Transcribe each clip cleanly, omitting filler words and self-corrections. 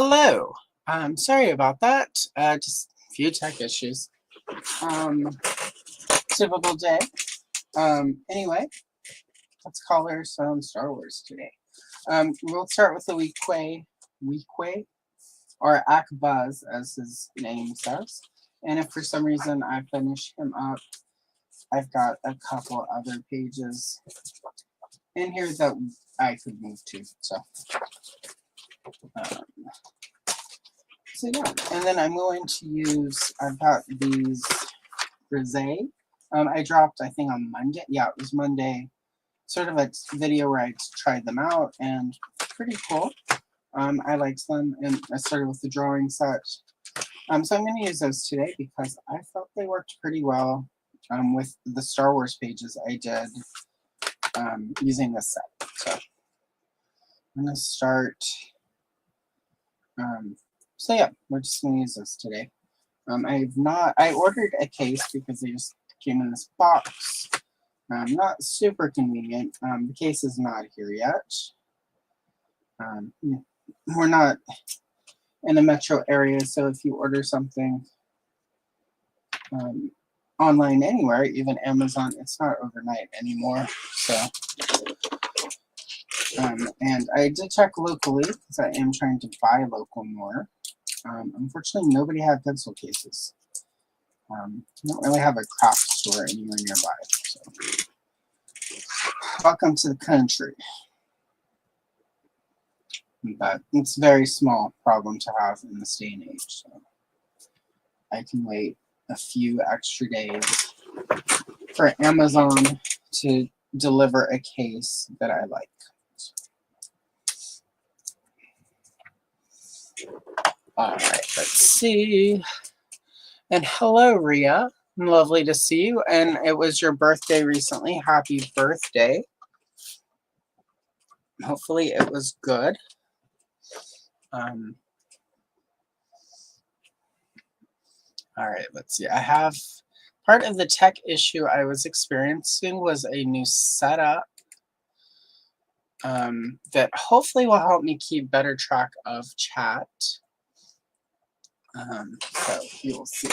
Hello. Sorry about that. Just a few tech issues. Typical day. Anyway, let's call her some Star Wars today. We'll start with the Weequay, or Akbaz, as his name says. And if for some reason I finish him up, I've got a couple other pages in here that I could move to. So yeah, and then I'm going to use, I've got these Grisé. I dropped, I think on Monday. Yeah, it was Monday. Sort of a video where I tried them out, and pretty cool. I liked them, and I started with the drawing set. So I'm going to use those today because I felt they worked pretty well with the Star Wars pages I did using this set. So I'm going to start. So yeah, we're just going to use this today. I ordered a case because they just came in this box. Not super convenient. The case is not here yet. We're not in a metro area, so if you order something online anywhere, even Amazon, it's not overnight anymore. So, and I did check locally because I am trying to buy local more. Unfortunately, nobody had pencil cases. I don't really have a craft store anywhere nearby. So. Welcome to the country. But it's a very small problem to have in this day and age. So I can wait a few extra days for Amazon to deliver a case that I like. All right, let's see. And hello, Ria. Lovely to see you. And it was your birthday recently. Happy birthday. Hopefully it was good. All right, let's see. I have part of the tech issue I was experiencing was a new setup that hopefully will help me keep better track of chat. So you'll see.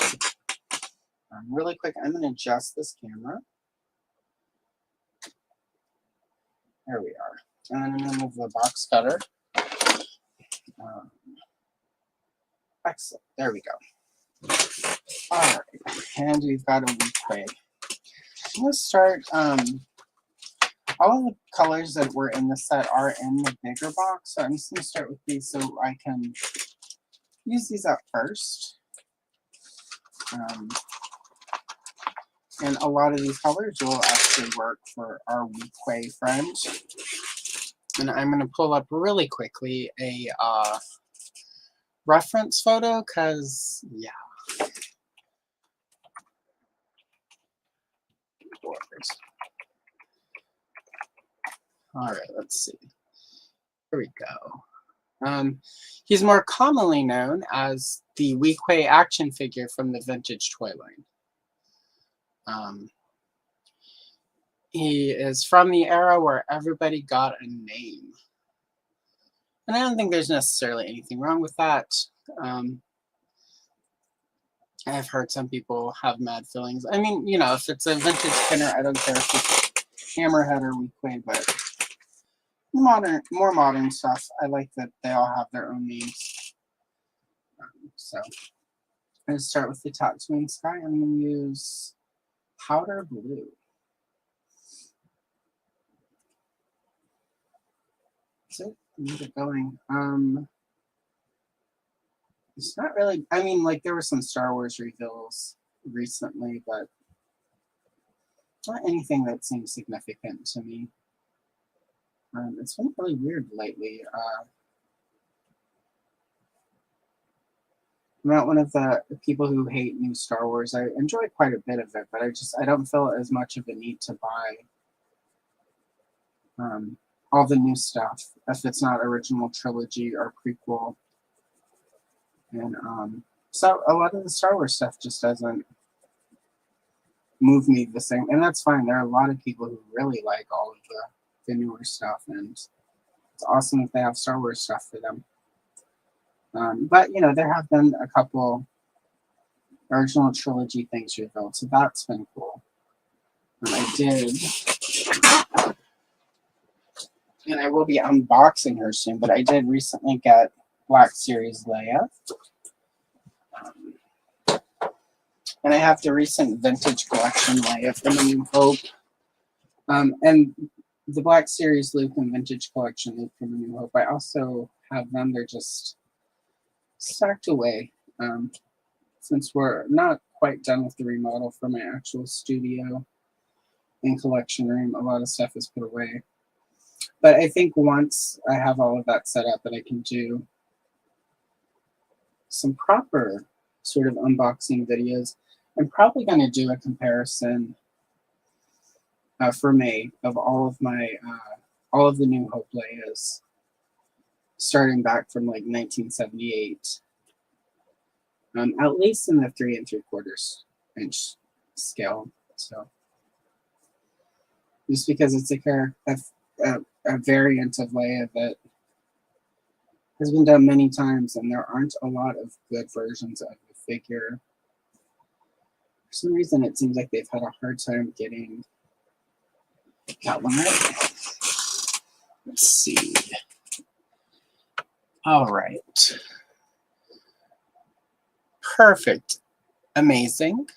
Really quick, I'm going to adjust this camera. There we are. And then I'm going to move the box cutter. Excellent. There we go. All right. And we've got a Weequay. I'm going to start. All of the colors that were in the set are in the bigger box. So I'm just going to start with these so I can use these up first. And a lot of these colors will actually work for our Weequay friend. And I'm going to pull up really quickly a reference photo because, yeah. All right, let's see. Here we go. He's more commonly known as the Weequay action figure from the vintage toy line. He is from the era where everybody got a name. And I don't think there's necessarily anything wrong with that. I've heard some people have mad feelings. I mean, you know, if it's a vintage spinner, I don't care if it's Hammerhead or Weequay, but more modern stuff, I like that they all have their own names. So I'm going to start with the Tatooine Sky. I'm going to use powder blue. That's it. Keep it going. It's not really, I mean, like there were some Star Wars reveals recently, but not anything that seems significant to me. It's been really weird lately. I'm not one of the people who hate new Star Wars. I enjoy quite a bit of it, but I don't feel as much of a need to buy all the new stuff if it's not original trilogy or prequel. And so a lot of the Star Wars stuff just doesn't move me the same, and that's fine. There are a lot of people who really like all of the newer stuff, and it's awesome if they have Star Wars stuff for them. But, you know, there have been a couple original trilogy things revealed, so that's been cool. I did, and I will be unboxing her soon, but I did recently get Black Series Leia. And I have the recent Vintage Collection Leia from A New Hope. And the Black Series Luke and Vintage Collection Luke from A New Hope. I also have them. They're just stacked away. Since we're not quite done with the remodel for my actual studio and collection room, a lot of stuff is put away. But I think once I have all of that set up and I can do some proper sort of unboxing videos, I'm probably going to do a comparison for May of all of my all of the New Hope Leias, starting back from like 1978, at least in the 3 3/4 inch scale. So just because it's a variant of Leia that has been done many times, and there aren't a lot of good versions of the figure. For some reason, it seems like they've had a hard time getting that one right. Let's see. All right. Perfect. Amazing.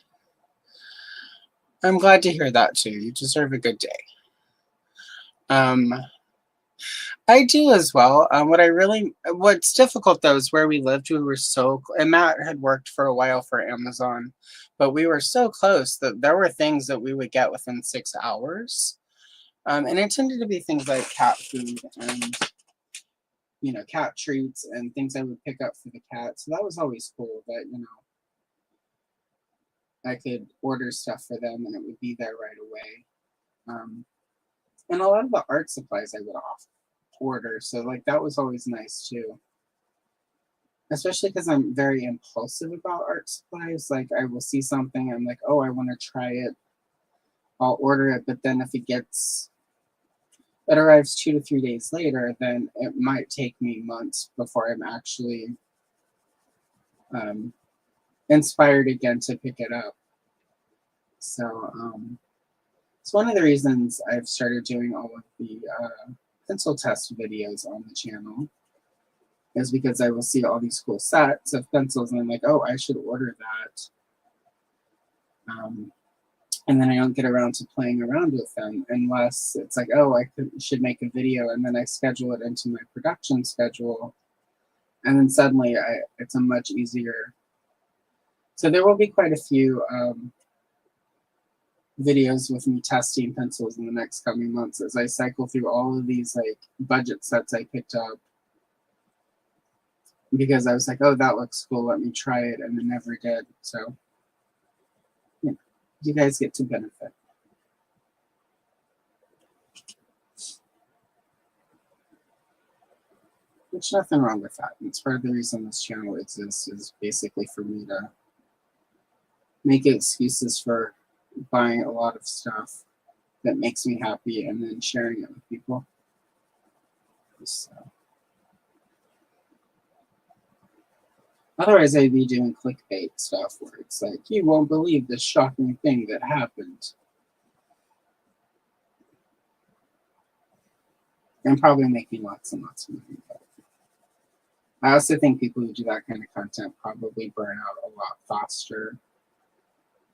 I'm glad to hear that too. You deserve a good day. I do as well. What's difficult though is where we lived, we were so, and Matt had worked for a while for Amazon, but we were so close that there were things that we would get within 6 hours. And it tended to be things like cat food and, you know, cat treats and things I would pick up for the cat. So that was always cool that, you know, I could order stuff for them and it would be there right away. And a lot of the art supplies I would order. So like that was always nice too. Especially because I'm very impulsive about art supplies. Like I will see something, I'm like, oh, I want to try it. I'll order it, but then if it arrives 2 to 3 days later, then it might take me months before I'm actually inspired again to pick it up. So it's one of the reasons I've started doing all of the pencil test videos on the channel, is because I will see all these cool sets of pencils and I'm like, oh, I should order that. And then I don't get around to playing around with them unless it's like, oh, should make a video, and then I schedule it into my production schedule. And then suddenly it's a much easier. So there will be quite a few videos with me testing pencils in the next coming months as I cycle through all of these like budget sets I picked up. Because I was like, oh, that looks cool, let me try it, and then never did. So yeah, you guys get to benefit. There's nothing wrong with that. It's part of the reason this channel exists, is basically for me to make excuses for buying a lot of stuff that makes me happy and then sharing it with people. So. Otherwise, I'd be doing clickbait stuff where it's like, you won't believe this shocking thing that happened. And probably making lots and lots of money. But I also think people who do that kind of content probably burn out a lot faster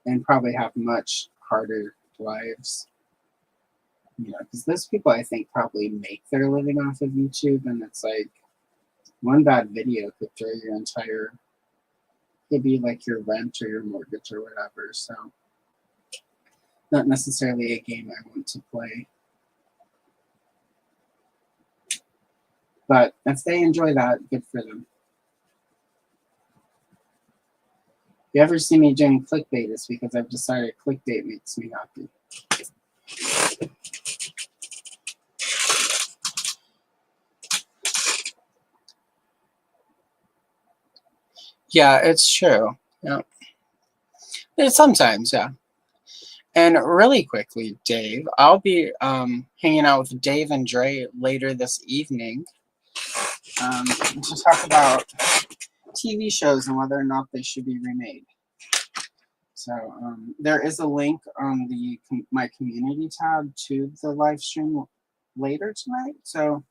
and probably have much harder lives. You know, because those people, I think, probably make their living off of YouTube, and it's like, one bad video could throw your entire, could be like your rent or your mortgage or whatever. So not necessarily a game I want to play. But if they enjoy that, good for them. If you ever see me doing clickbait, it's because I've decided clickbait makes me happy. Yeah, it's true. Yeah. Sometimes, yeah. And really quickly, Dave, I'll be hanging out with Dave and Dre later this evening to talk about TV shows and whether or not they should be remade. So there is a link on the my community tab to the live stream later tonight. So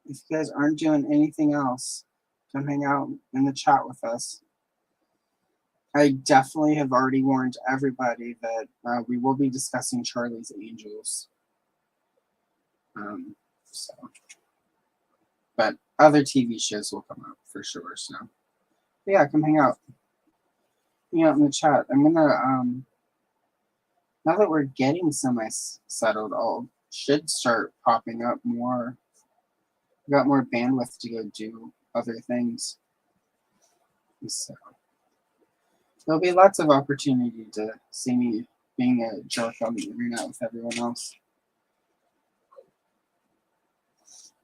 if you guys aren't doing anything else, come hang out in the chat with us. I definitely have already warned everybody that we will be discussing Charlie's Angels. So, but other TV shows will come up for sure. So, but yeah, come hang out. Hang out in the chat. I'm gonna now that we're getting semi-settled, I'll should start popping up more. Got more bandwidth to go do other things. So there'll be lots of opportunity to see me being a jerk on the internet with everyone else.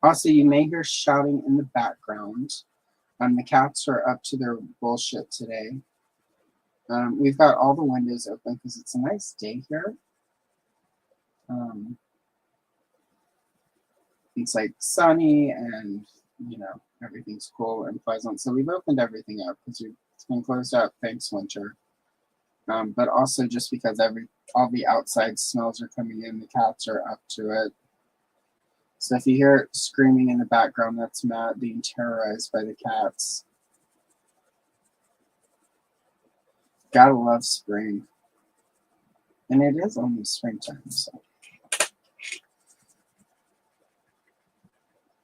Also, you may hear shouting in the background. The cats are up to their bullshit today. We've got all the windows open because it's a nice day here. It's like sunny and, you know, everything's cool and pleasant. So we've opened everything up because it's been closed up, thanks winter. But also just because all the outside smells are coming in, the cats are up to it. So if you hear screaming in the background, that's Matt being terrorized by the cats. Gotta love spring. And it is almost springtime, so.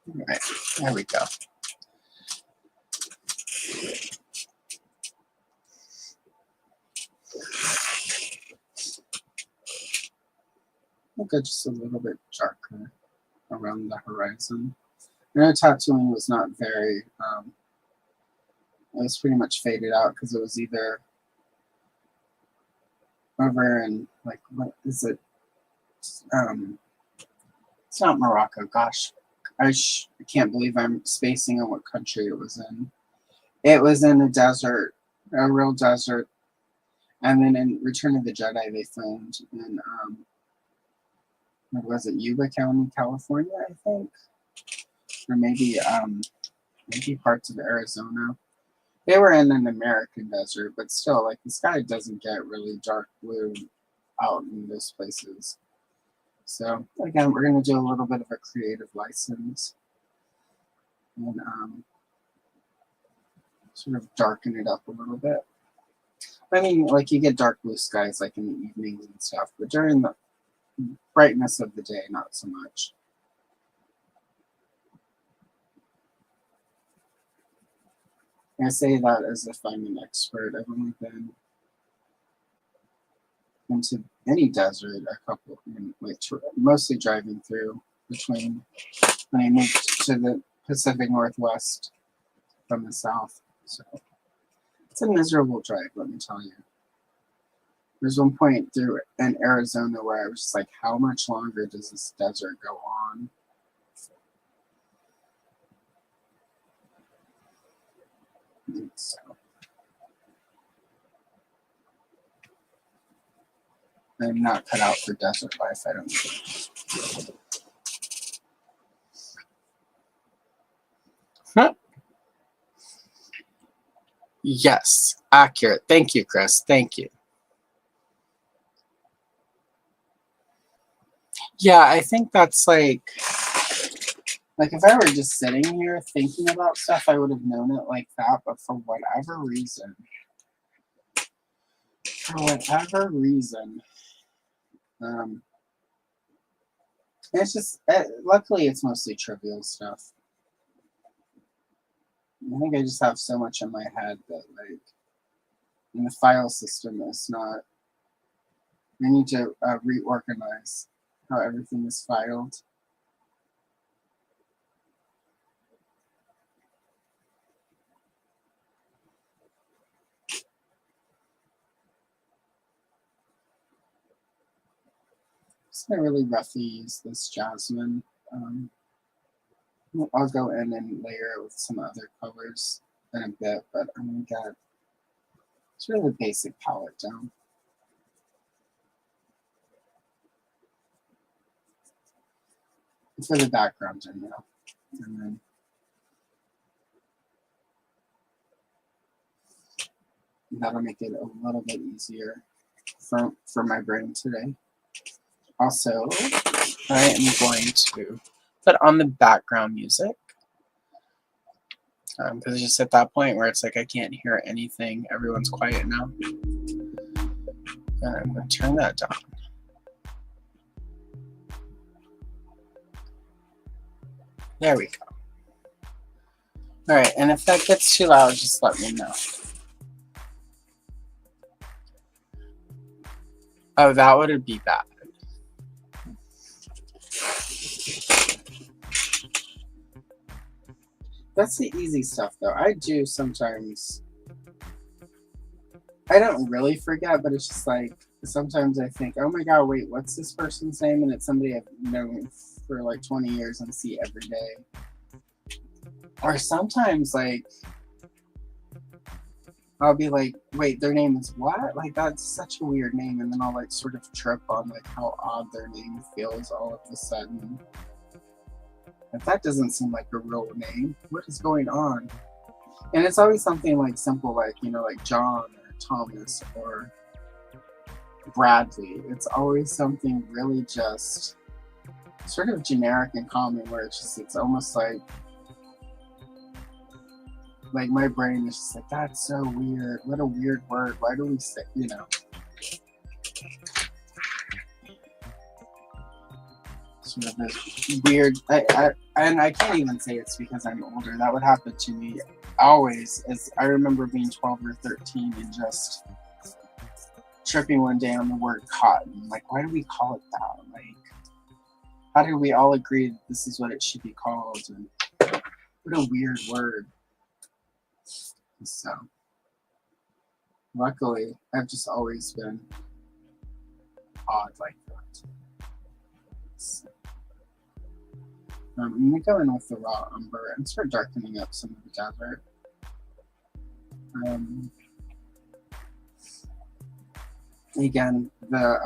All right, there we go. I'll go just a little bit darker around the horizon. I know tattooing was not very, it was pretty much faded out because it was either over in, like, what is it? It's not Morocco, gosh. I can't believe I'm spacing on what country it was in. It was in a desert, a real desert. And then in Return of the Jedi, they filmed in, what was it, Yuba County, California, I think? Or maybe parts of Arizona. They were in an American desert, but still, like, the sky doesn't get really dark blue out in those places. So, again, we're going to do a little bit of a creative license and sort of darken it up a little bit. I mean, like, you get dark blue skies, like, in the evenings and stuff, but during the brightness of the day, not so much. I say that as if I'm an expert. I've only been into any desert a couple, like mostly driving through between when I moved to the Pacific Northwest from the south. So it's a miserable drive, let me tell you. There's one point through in Arizona where I was just like, how much longer does this desert go on? So I'm not cut out for desert life, I don't think. Huh? Yes, accurate. Thank you, Chris. Thank you. Yeah, I think that's like if I were just sitting here thinking about stuff, I would have known it like that. But for whatever reason, it's just, luckily it's mostly trivial stuff. I think I just have so much in my head that, like, in the file system, it's not, I need to reorganize how everything is filed. Just gonna really roughly use this jasmine. I'll go in and layer it with some other colors in a bit, but I'm gonna get it's really basic palette down. For the background, anyhow. And then That'll make it a little bit easier for my brain today. Also, I am going to put on the background music. Because it's just at that point where it's like I can't hear anything. Everyone's quiet now. And I'm going to turn that down. There we go. All right, and if that gets too loud, just let me know. Oh, that would be bad. That's the easy stuff, though. I do sometimes. I don't really forget, but it's just like sometimes I think, oh my god, wait, what's this person's name? And it's somebody I've known for like 20 years and see every day. Or sometimes, like, I'll be like, wait, their name is what? Like, that's such a weird name. And then I'll, like, sort of trip on, like, how odd their name feels all of a sudden. If that doesn't seem like a real name, what is going on? And it's always something, like, simple, like, you know, like John or Thomas or Bradley. It's always something really just sort of generic and common where it's almost like my brain is just like, that's so weird. What a weird word. Why do we say, you know? Sort of this weird, and I can't even say it's because I'm older. That would happen to me always. As I remember being 12 or 13 and just tripping one day on the word cotton. Like, why do we call it that? Like, how do we all agree that this is what it should be called? And what a weird word. So, luckily, I've just always been odd like that. So, I'm going to go in with the raw umber and start darkening up some of the desert. Again, the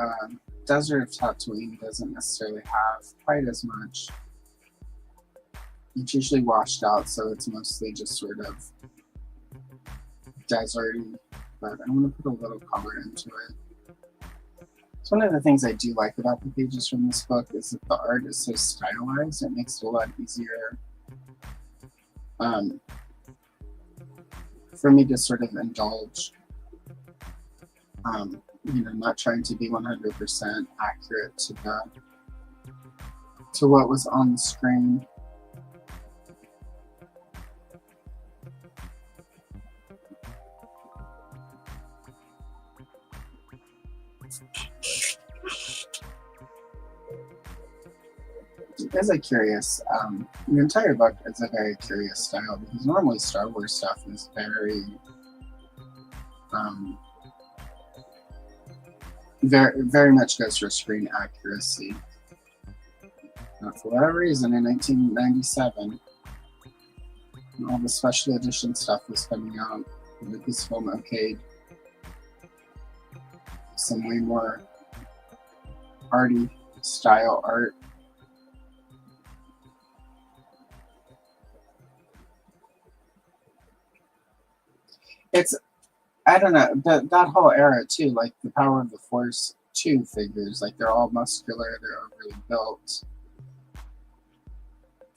desert of Tatooine doesn't necessarily have quite as much. It's usually washed out, so it's mostly just sort of deserty, but I'm going to put a little color into it. So one of the things I do like about the pages from this book is that the art is so stylized. It makes it a lot easier for me to sort of indulge, you know, not trying to be 100% accurate to what was on the screen. As a curious, the entire book is a very curious style because normally Star Wars stuff is very much goes for screen accuracy. For whatever reason, in 1997, when all the special edition stuff was coming out, Lucasfilm okayed some way more arty style art. It's, I don't know, that whole era too, like the Power of the Force 2 figures, like they're all muscular, they're all really built.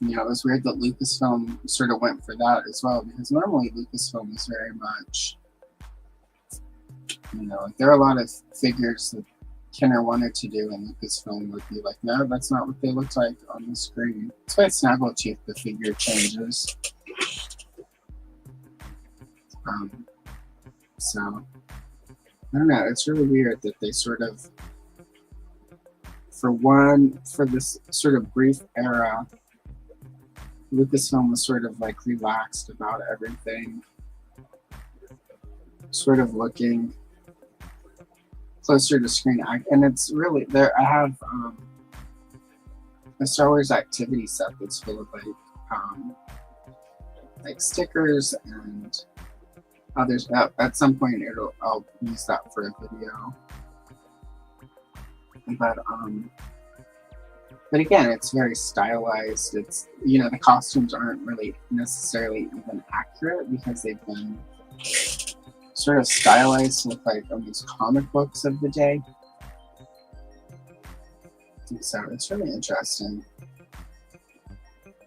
You know, it was weird that Lucasfilm sort of went for that as well, because normally Lucasfilm is very much, you know, like there are a lot of figures that Kenner wanted to do, and Lucasfilm would be like, no, that's not what they look like on the screen. That's why Snaggletooth, the figure changes. So, I don't know, it's really weird that they sort of, for this sort of brief era, Lucasfilm was sort of like relaxed about everything, sort of looking closer to screen act, and it's really there. I have a Star Wars activity set that's full of like stickers and others. At some point, I'll use that for a video. But again, it's very stylized. It's, you know, the costumes aren't really necessarily even accurate because they've been sort of stylized with like almost comic books of the day. And so it's really interesting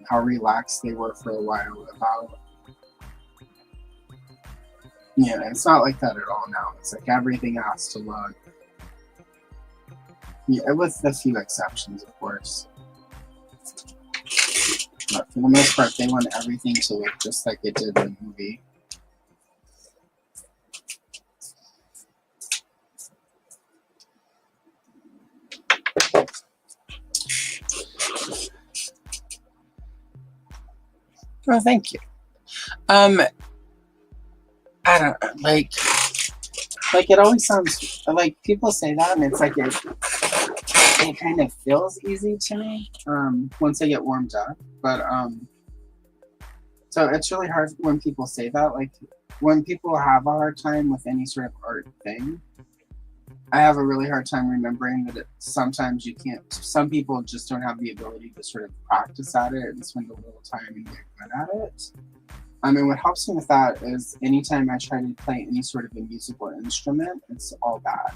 how relaxed they were for a while about. Yeah, it's not like that at all now. It's like everything has to look. Yeah, with a few exceptions, of course. But for the most part, they want everything to look just like it did in the movie. Oh, thank you. I don't know, like it always sounds like people say that, and it's like it kind of feels easy to me once I get warmed up. But so it's really hard when people say that. Like when people have a hard time with any sort of art thing, I have a really hard time remembering that sometimes you can't. Some people just don't have the ability to sort of practice at it and spend a little time and get good at it. And what helps me with that is anytime I try to play any sort of a musical instrument, it's all bad.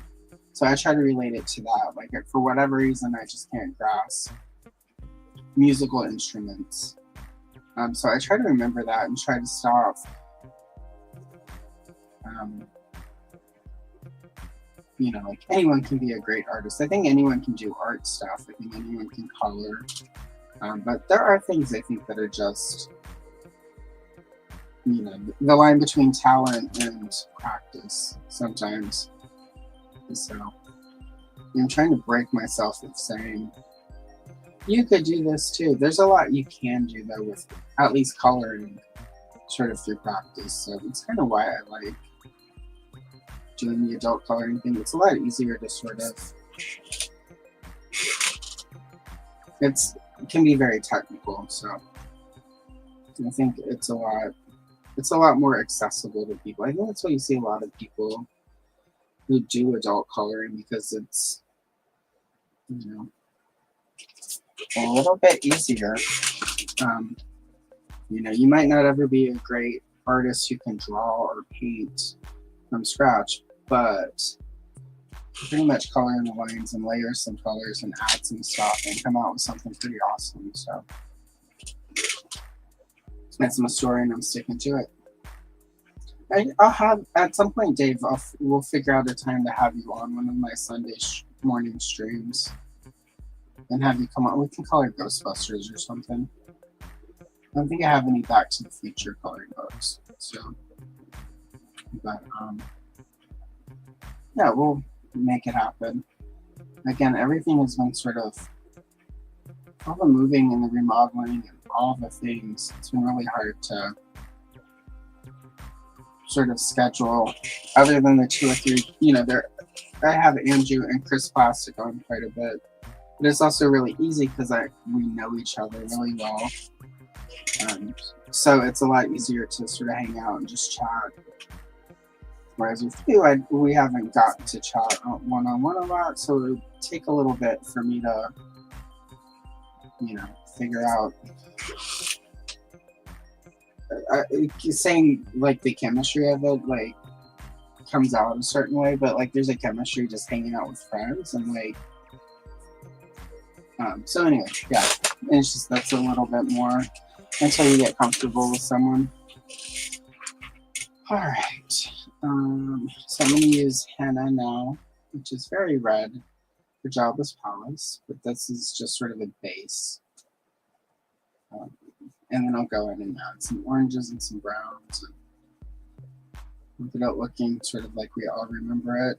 So I try to relate it to that. Like for whatever reason, I just can't grasp musical instruments. So I try to remember that and try to stop. You know, like anyone can be a great artist. I think anyone can do art stuff. I think anyone can color. But there are things I think that are just, you know, the line between talent and practice sometimes. So I'm trying to break myself of saying, you could do this too. There's a lot you can do though with at least coloring sort of through practice. So it's kind of why I like doing the adult coloring thing. It's a lot easier to sort of, it can be very technical. So I think it's a lot more accessible to people. I think that's why you see a lot of people who do adult coloring, because it's, you know, a little bit easier. You know, you might not ever be a great artist who can draw or paint from scratch, but pretty much color in the lines and layer some colors and add some stuff and come out with something pretty awesome. So that's my story, and I'm sticking to it. I'll have, at some point, Dave, we'll figure out a time to have you on one of my Sunday morning streams and have you come on. We can color Ghostbusters or something. I don't think I have any Back to the Future coloring books. So, but, yeah, we'll make it happen. Again, everything has been sort of, all the moving and the remodeling and all the things, it's been really hard to sort of schedule, other than the 2 or 3, you know, I have Andrew and Chris Plastic on quite a bit, but it's also really easy because we know each other really well, so it's a lot easier to sort of hang out and just chat. Whereas with you, we haven't gotten to chat one-on-one a lot, so it would take a little bit for me to, you know, figure out. Saying like the chemistry of it like comes out a certain way, but like there's a chemistry just hanging out with friends and like so anyway, yeah, it's just that's a little bit more until you get comfortable with someone. All right, so I'm going to use henna now, which is very red for Jabba's Palace, but this is just sort of a base. And then I'll go in and add some oranges and some browns and look it out looking sort of like we all remember it.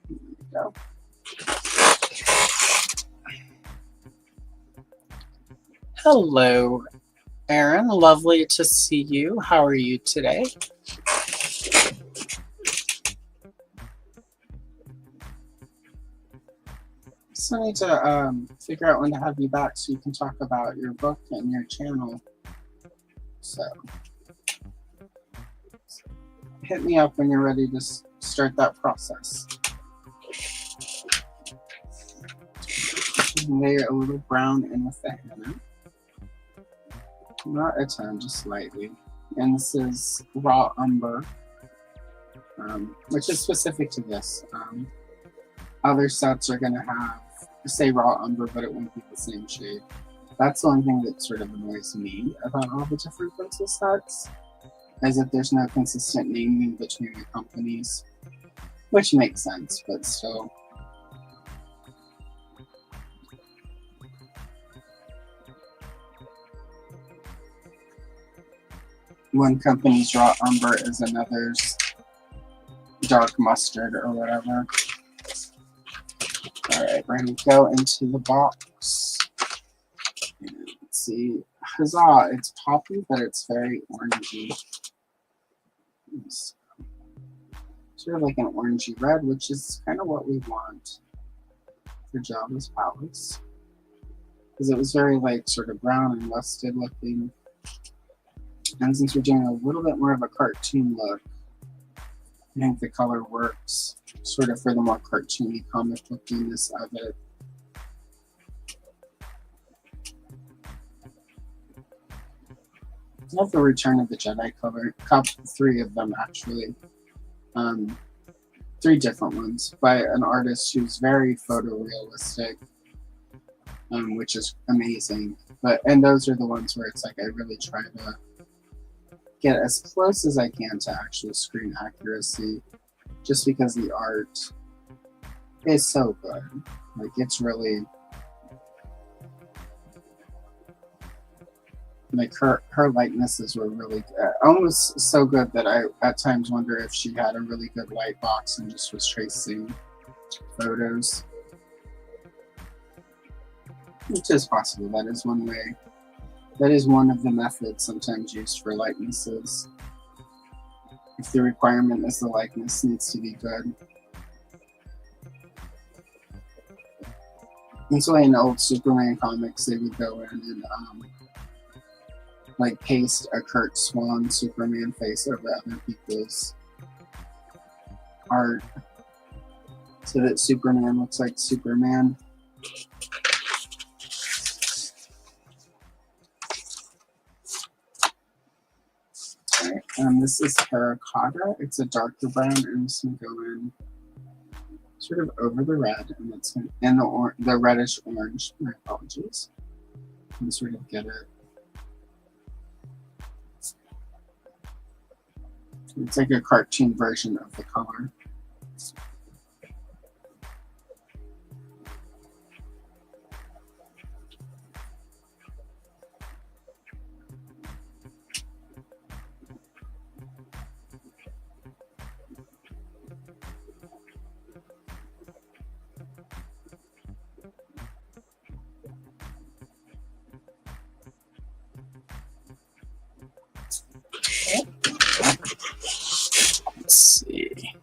There we go. Hello, Erin. Lovely to see you. How are you today? So I need to figure out when to have you back so you can talk about your book and your channel. So hit me up when you're ready to start that process. layer a little brown in with the henna. Not a ton, just slightly. And this is raw umber, which is specific to this. Other sets are going to have, say, raw umber, but it won't be the same shade. That's the one thing that sort of annoys me about all the different princess sets, is that there's no consistent naming between the companies, which makes sense, but still. One company's raw umber is another's dark mustard or whatever. Alright, we're going to go into the box. And let's see. Huzzah! It's poppy, but it's very orangey. It's sort of like an orangey red, which is kind of what we want for Java's palettes. Because it was very like sort of brown and rusted looking. And since we're doing a little bit more of a cartoon look, I think the color works sort of for the more cartoony comic lookiness of it. I love the Return of the Jedi cover. Three of them actually. 3 different ones by an artist who's very photorealistic, which is amazing. And those are the ones where it's like I really try to get as close as I can to actual screen accuracy, just because the art is so good. Like, it's really, like, her likenesses were really good. Almost so good that I at times wonder if she had a really good white box and just was tracing photos, which is possible. That is one way. That is one of the methods sometimes used for likenesses. If the requirement is the likeness needs to be good. And so in old Superman comics, they would go in and like paste a Kurt Swan Superman face over other people's art so that Superman looks like Superman. This is terracotta. It's a darker brown, and I'm just gonna go in sort of over the red, and it's in the reddish orange. My apologies. And sort of get it. It's like a cartoon version of the color. Let's see.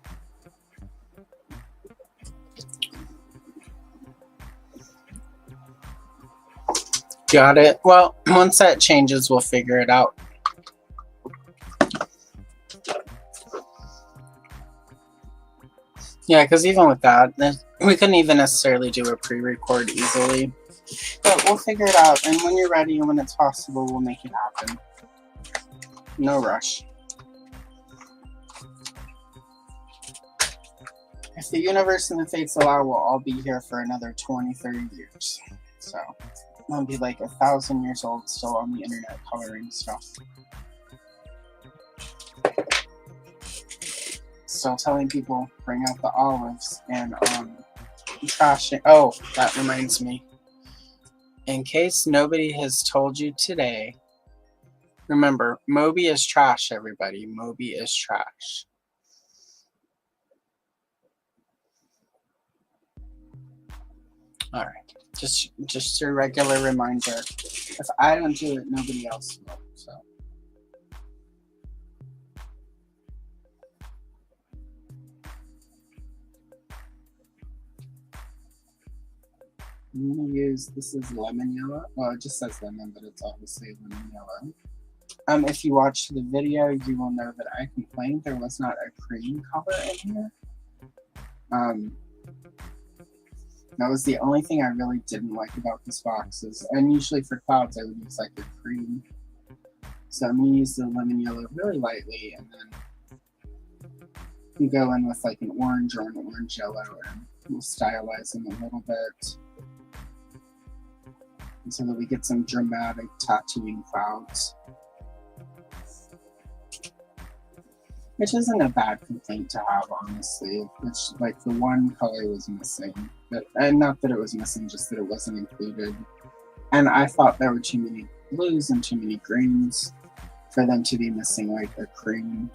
Got it. Well, once that changes, we'll figure it out. Yeah, because even with that, we couldn't even necessarily do a pre-record easily. But we'll figure it out, and when you're ready and when it's possible, we'll make it happen. No rush. If the universe and the fates allow, we'll all be here for another 20, 30 years. So I'll be like 1,000 years old still on the internet coloring stuff. Still telling people, bring out the olives and trashing. Oh, that reminds me. In case nobody has told you today, remember, Moby is trash, everybody. Moby is trash. All right, just a regular reminder. If I don't do it, nobody else will. So. I'm gonna use, this is lemon yellow. Well, it just says lemon, but it's obviously lemon yellow. If you watched the video, you will know that I complained there was not a cream color in here. That was the only thing I really didn't like about this box. And usually for clouds I would use like a cream. So I'm going to use the lemon yellow really lightly, and then you go in with like an orange or an orange yellow, and we'll stylize them a little bit so that we get some dramatic tattooing clouds. Which isn't a bad complaint to have, honestly. It's like the one color was missing. And not that it was missing, just that it wasn't included. And I thought there were too many blues and too many greens for them to be missing like a cream.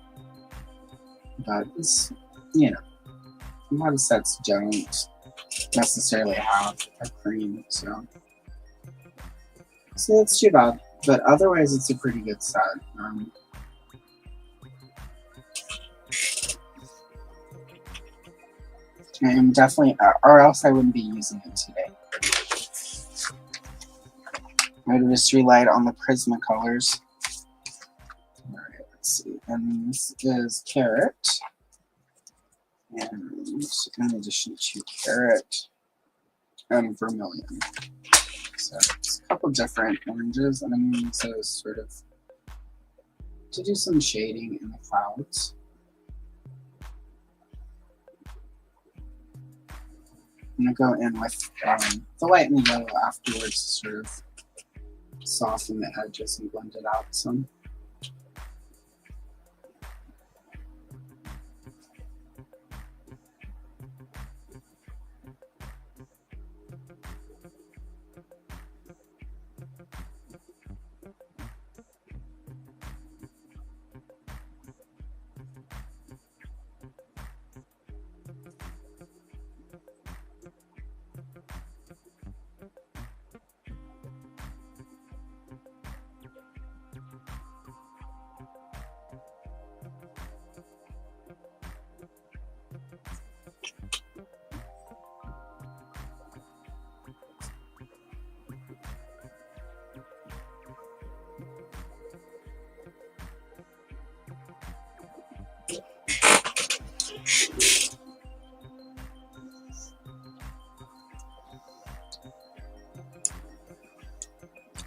But it's, you know, a lot of sets don't necessarily have a cream, so it's too bad. But otherwise, it's a pretty good set. I am definitely, or else I wouldn't be using it today. I would just relied on the Prismacolors. All right, let's see. And this is Carrot. And in addition to Carrot, Vermilion. So it's a couple different oranges, and I'm going to use those sort of to do some shading in the clouds. I'm going to go in with the white and the yellow afterwards to sort of soften the edges and blend it out some.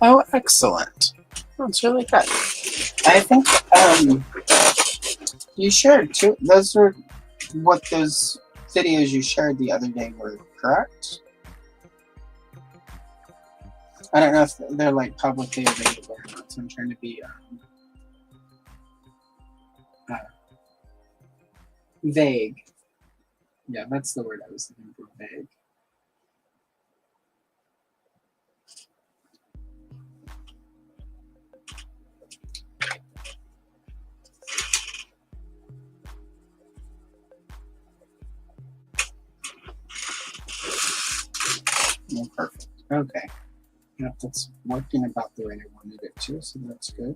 Oh, excellent. That's really good. I think you shared two. Those were what those videos you shared the other day were, correct? I don't know if they're like publicly available or not, so I'm trying to be vague. Yeah, that's the word I was looking for, vague. Oh, perfect. Okay. Yep, that's working about the way I wanted it to, so that's good.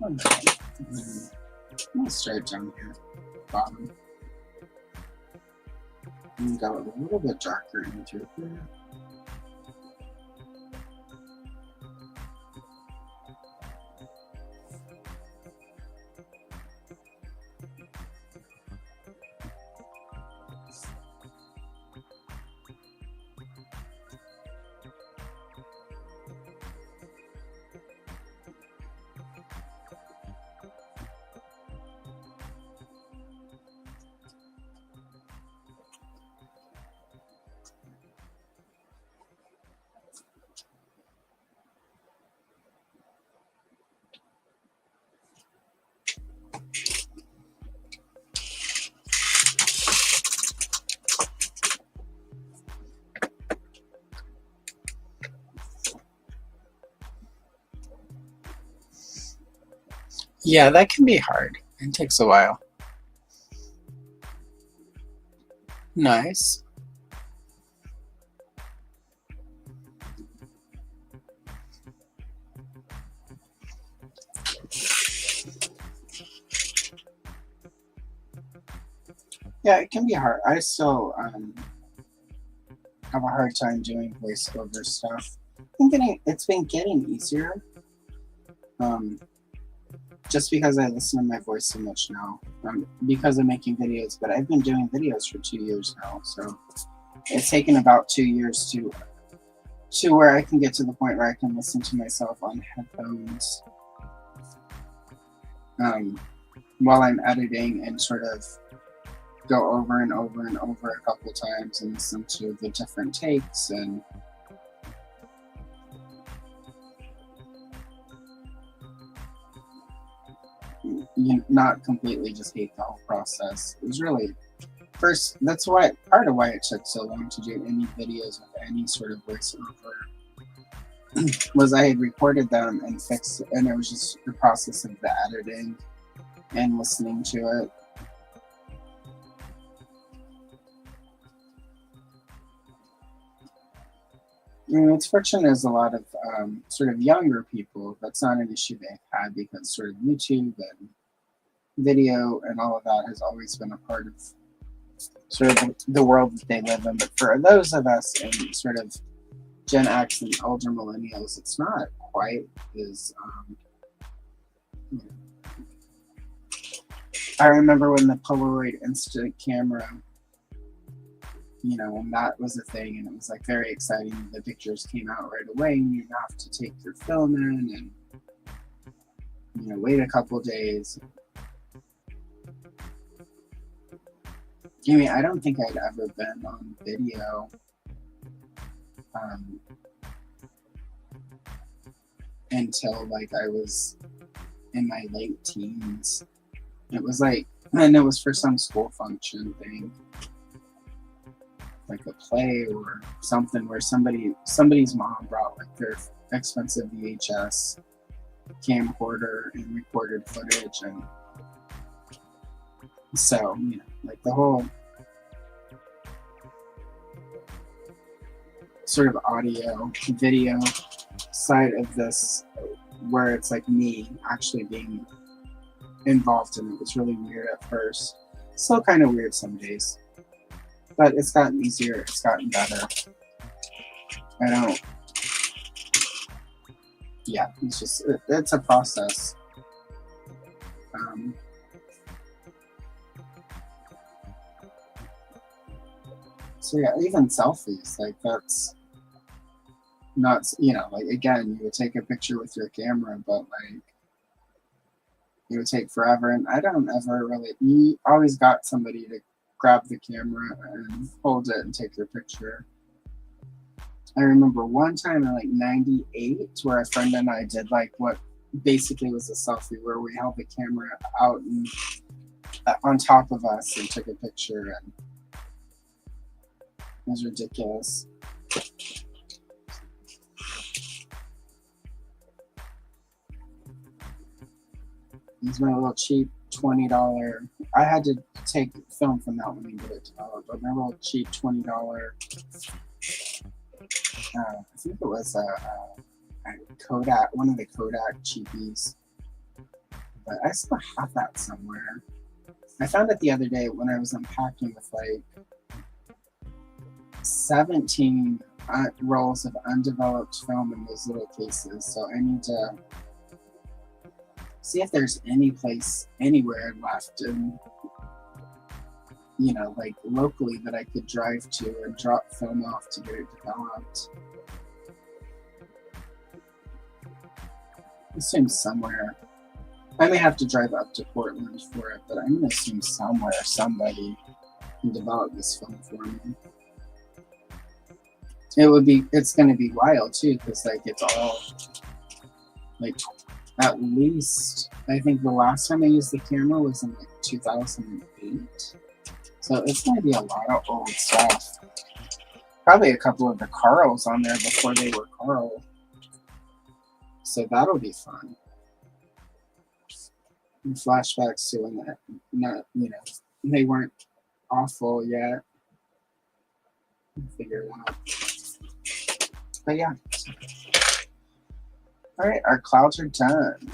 Okay. I'll start down here, bottom. And go a little bit darker into here. Yeah, that can be hard. It takes a while. Nice. Yeah, it can be hard. I still have a hard time doing voiceover stuff. It's been getting easier. Um, just because I listen to my voice so much now. Because I'm making videos, but I've been doing videos for 2 years now, so it's taken about 2 years to where I can get to the point where I can listen to myself on headphones while I'm editing and sort of go over and over and over a couple times and listen to the different takes and not completely just hate the whole process. It was really first, that's why part of why it took so long to do any videos with any sort of voiceover was I had recorded them and fixed it, and it was just the process of the editing and listening to it. What's fortunate is a lot of sort of younger people. That's not an issue they've had because sort of YouTube and video and all of that has always been a part of sort of the world that they live in. But for those of us in sort of Gen X and older millennials, it's not quite as. I remember when the Polaroid instant camera, when that was a thing, and it was like very exciting. The pictures came out right away, and you have to take your film in and wait a couple days. I don't think I'd ever been on video until like I was in my late teens. It was like, and it was for some school function thing, like a play or something where somebody's mom brought like their expensive VHS camcorder and recorded footage, and so like the whole sort of audio video side of this, where it's like me actually being involved in it, was really weird at first. Still kind of weird some days, but it's gotten easier. It's gotten better. It's just it's a process. So yeah, even selfies, like that's not, like again, you would take a picture with your camera, but like it would take forever. And I don't ever really, you always got somebody to grab the camera and hold it and take your picture. I remember one time in like 98 where a friend and I did like what basically was a selfie where we held the camera out and on top of us and took a picture, and it was ridiculous. It's my little cheap $20. I had to take film from that one and get it developed, but my little cheap $20. I think it was a Kodak, one of the Kodak cheapies. But I still have that somewhere. I found it the other day when I was unpacking with like 17 rolls of undeveloped film in those little cases. So I need to see if there's any place anywhere left in, like locally that I could drive to and drop film off to get it developed. I assume somewhere. I may have to drive up to Portland for it, but I'm going to assume somewhere somebody can develop this film for me. It's going to be wild too, because like it's all like at least, I think the last time I used the camera was in like 2008. So it's going to be a lot of old stuff. Probably a couple of the Carls on there before they were Carl. So that'll be fun. And flashbacks to when that, not, you know, they weren't awful yet. Figure it out. But yeah. All right, our clouds are done.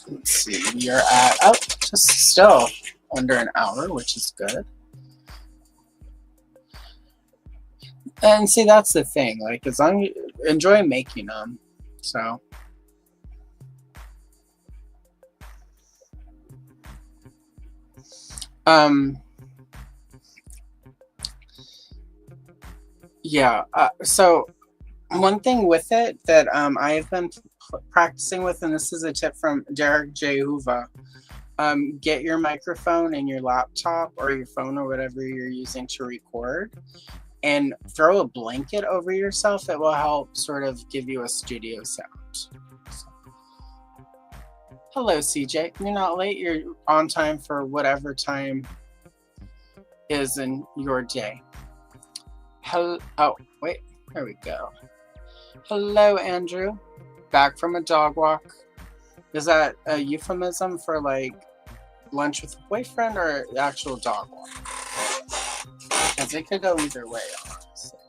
Let's see, we are at, oh, just still under an hour, which is good. And see, that's the thing, like, as long as you enjoy making them, so. Yeah, so one thing with it that I've been practicing with, and this is a tip from Derek J. Huva, get your microphone and your laptop or your phone or whatever you're using to record and throw a blanket over yourself. It will help sort of give you a studio sound. So. Hello, CJ. You're not late. You're on time for whatever time is in your day. Hello. Oh, wait. There we go. Hello, Andrew. Back from a dog walk. Is that a euphemism for like lunch with a boyfriend or actual dog walk? Because it could go either way, honestly.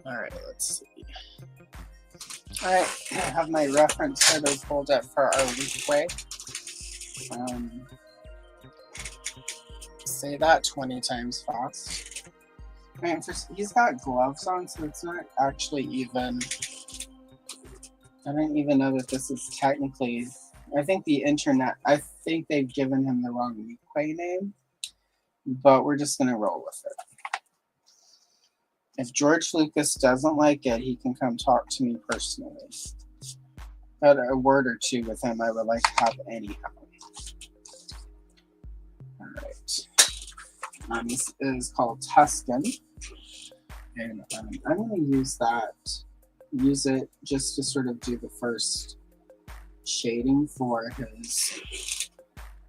Alright, let's see. Alright, I have my reference photo pulled up for our weekly. Say that 20 times fast. And he's got gloves on, so it's not actually even. I don't even know that this is technically. I think the internet. I think they've given him the wrong weekly name, but we're just gonna roll with it. If George Lucas doesn't like it, he can come talk to me personally. But a word or two with him, I would like to have anyhow. All right. This is called Tuscan. And I'm going to use that, use it just to sort of do the first shading for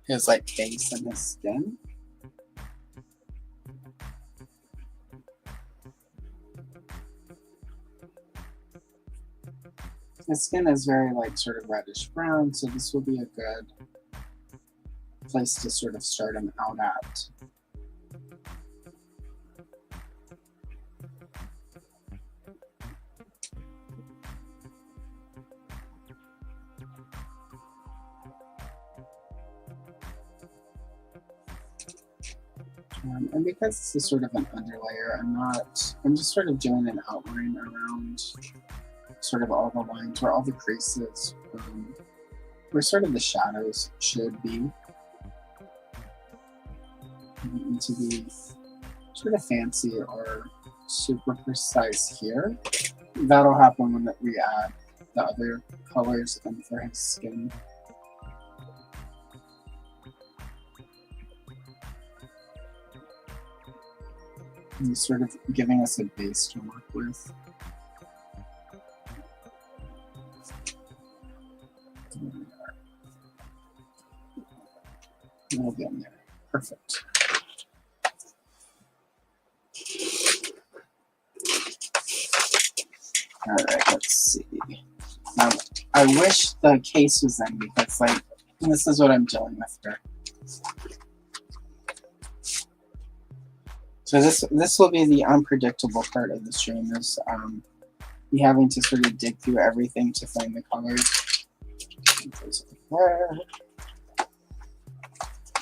his like face and his skin. His skin is very like sort of reddish brown, so this will be a good place to sort of start him out at. And because this is sort of an underlayer, I'm just sort of doing an outline around sort of all the lines or all the creases where sort of the shadows should be. And to be sort of fancy or super precise here. That'll happen when we add the other colors in for his skin. And sort of giving us a base to work with. We'll get in there. Perfect. All right, let's see. I wish the case was in because, like, this is what I'm dealing with here. So this will be the unpredictable part of the stream, is me having to sort of dig through everything to find the colors.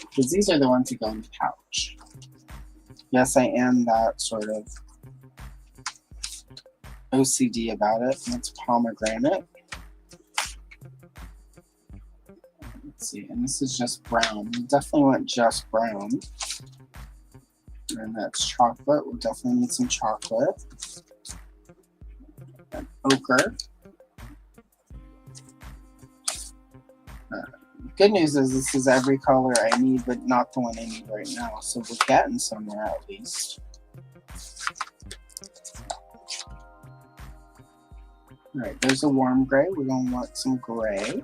Because these are the ones that go in the pouch. Yes, I am that sort of OCD about it. And it's pomegranate. Let's see, and this is just brown. We definitely want just brown. And that's chocolate. We'll definitely need some chocolate. And ochre. Good news is this is every color I need, but not the one I need right now. So we're getting somewhere at least. Alright, there's a warm gray. We're going to want some gray.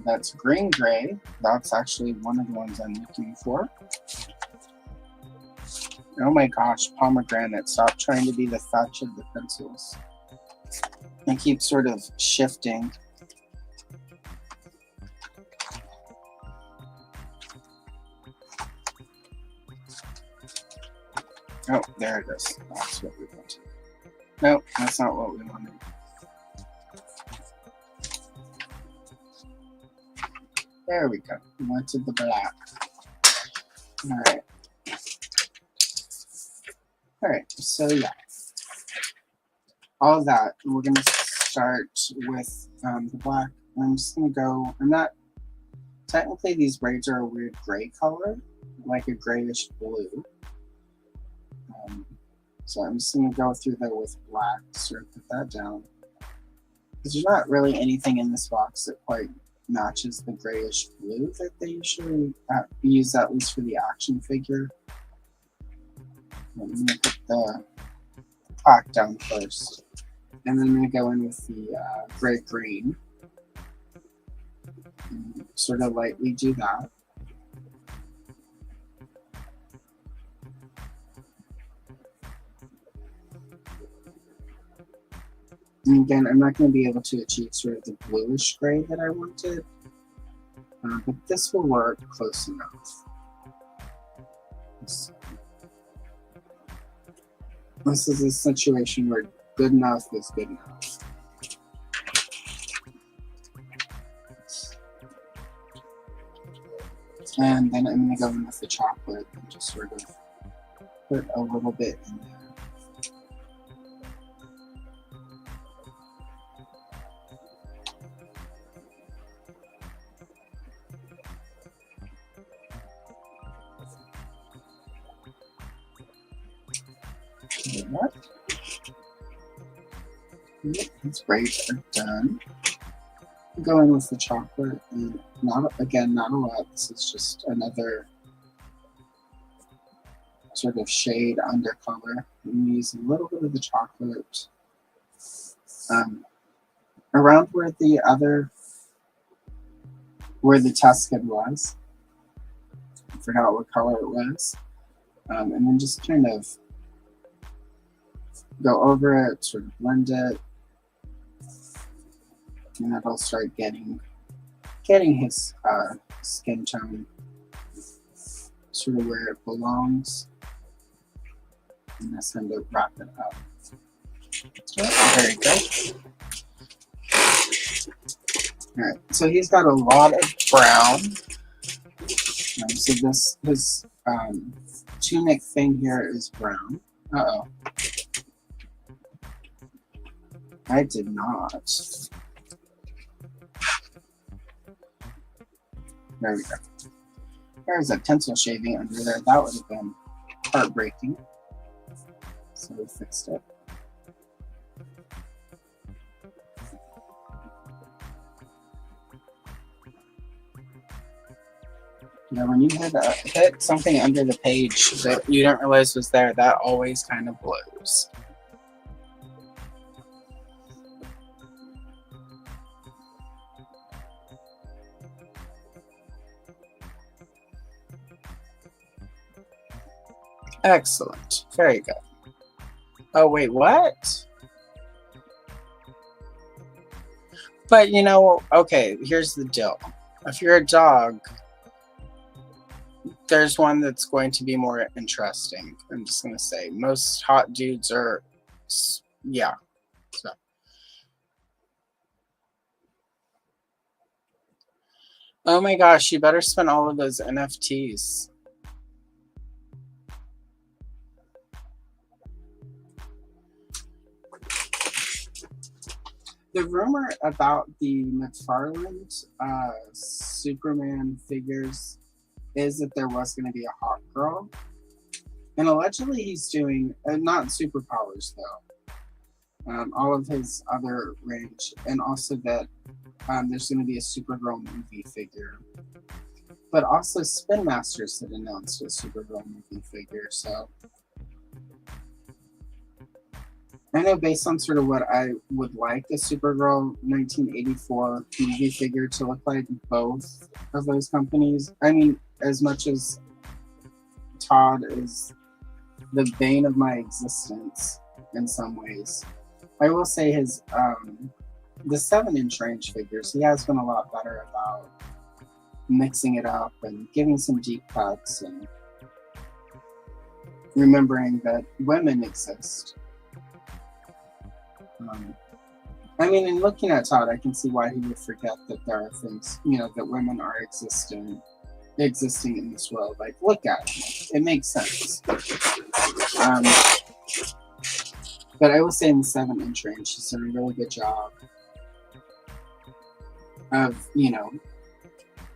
That's green gray. That's actually one of the ones I'm looking for. Oh my gosh, pomegranate. Stop trying to be the Thatch of the pencils. And keep sort of shifting. Oh, there it is. That's what we wanted. Nope, that's not what we wanted. There we go. We wanted the black. Alright. Alright, so yeah. All of that. We're going to start with the black. I'm just going to go. I'm not. Technically, these braids are a weird gray color, like a grayish blue. So I'm just going to go through there with black to sort of put that down. Because there's not really anything in this box that quite matches the grayish blue that they usually use, at least for the action figure. I'm going to put the black down first. And then I'm going to go in with the gray green. And sort of lightly do that. And again, I'm not going to be able to achieve sort of the bluish gray that I wanted, but this will work close enough. This is a situation where good enough is good enough. And then I'm going to go in with the chocolate and just sort of put a little bit in there. His braids are done. Go in with the chocolate, and not a lot. This is just another sort of shade undercolor. I'm using a little bit of the chocolate around where the Tuscan was. I forgot what color it was, and then just kind of go over it, sort of blend it. And that'll start getting his skin tone sort of where it belongs. And that's going to wrap it up. There you go. Alright, so he's got a lot of brown. So his tunic thing here is brown. Uh-oh. I did not. There we go. There's a pencil shaving under there. That would have been heartbreaking. So we fixed it. Yeah, when you hit something under the page that you didn't realize was there, that always kind of blows. Excellent. Very good. Oh, wait, what? But, you know, okay, here's the deal. If you're a dog, there's one that's going to be more interesting. I'm just going to say. Most hot dudes are, yeah. So. Oh my gosh, you better spend all of those NFTs. The rumor about the McFarlane Superman figures is that there was going to be a hot girl. And allegedly he's doing, not superpowers though, all of his other range. And also that there's going to be a Supergirl movie figure. But also Spin Masters had announced a Supergirl movie figure, so... I know based on sort of what I would like a Supergirl 1984 movie figure to look like, both of those companies. I mean, as much as Todd is the bane of my existence in some ways, I will say his the 7-inch range figures, he has been a lot better about mixing it up and giving some deep cuts and remembering that women exist. I mean, in looking at Todd, I can see why he would forget that there are things, you know, that women are existing in this world. Like, look at it. It makes sense. But I will say in the 7-inch range, she's done a really good job of, you know,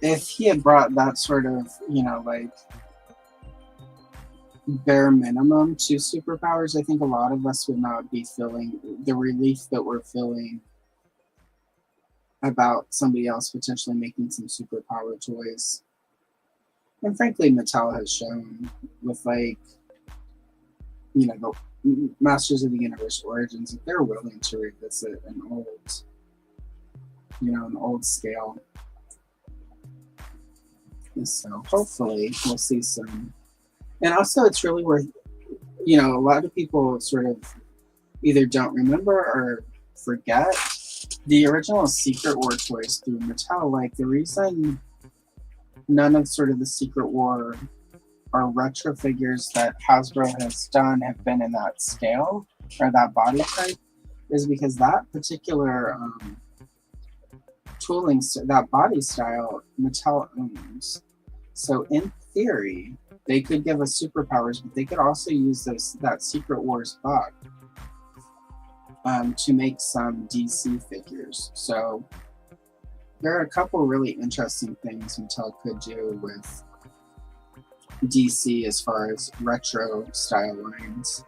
if he had brought that sort of, you know, like, bare minimum to superpowers, I think a lot of us would not be feeling the relief that we're feeling about somebody else potentially making some superpower toys. And frankly, Mattel has shown with, like, you know, the Masters of the Universe Origins, that they're willing to revisit an old scale. And so hopefully we'll see some. And also it's really worth, you know, a lot of people sort of either don't remember or forget the original Secret War toys through Mattel. Like, the reason none of sort of the Secret War or retro figures that Hasbro has done have been in that scale or that body type is because that particular tooling, that body style, Mattel owns. So in theory, they could give us superpowers, but they could also use that Secret Wars bug to make some DC figures. So there are a couple really interesting things Mattel could do with DC as far as retro style lines.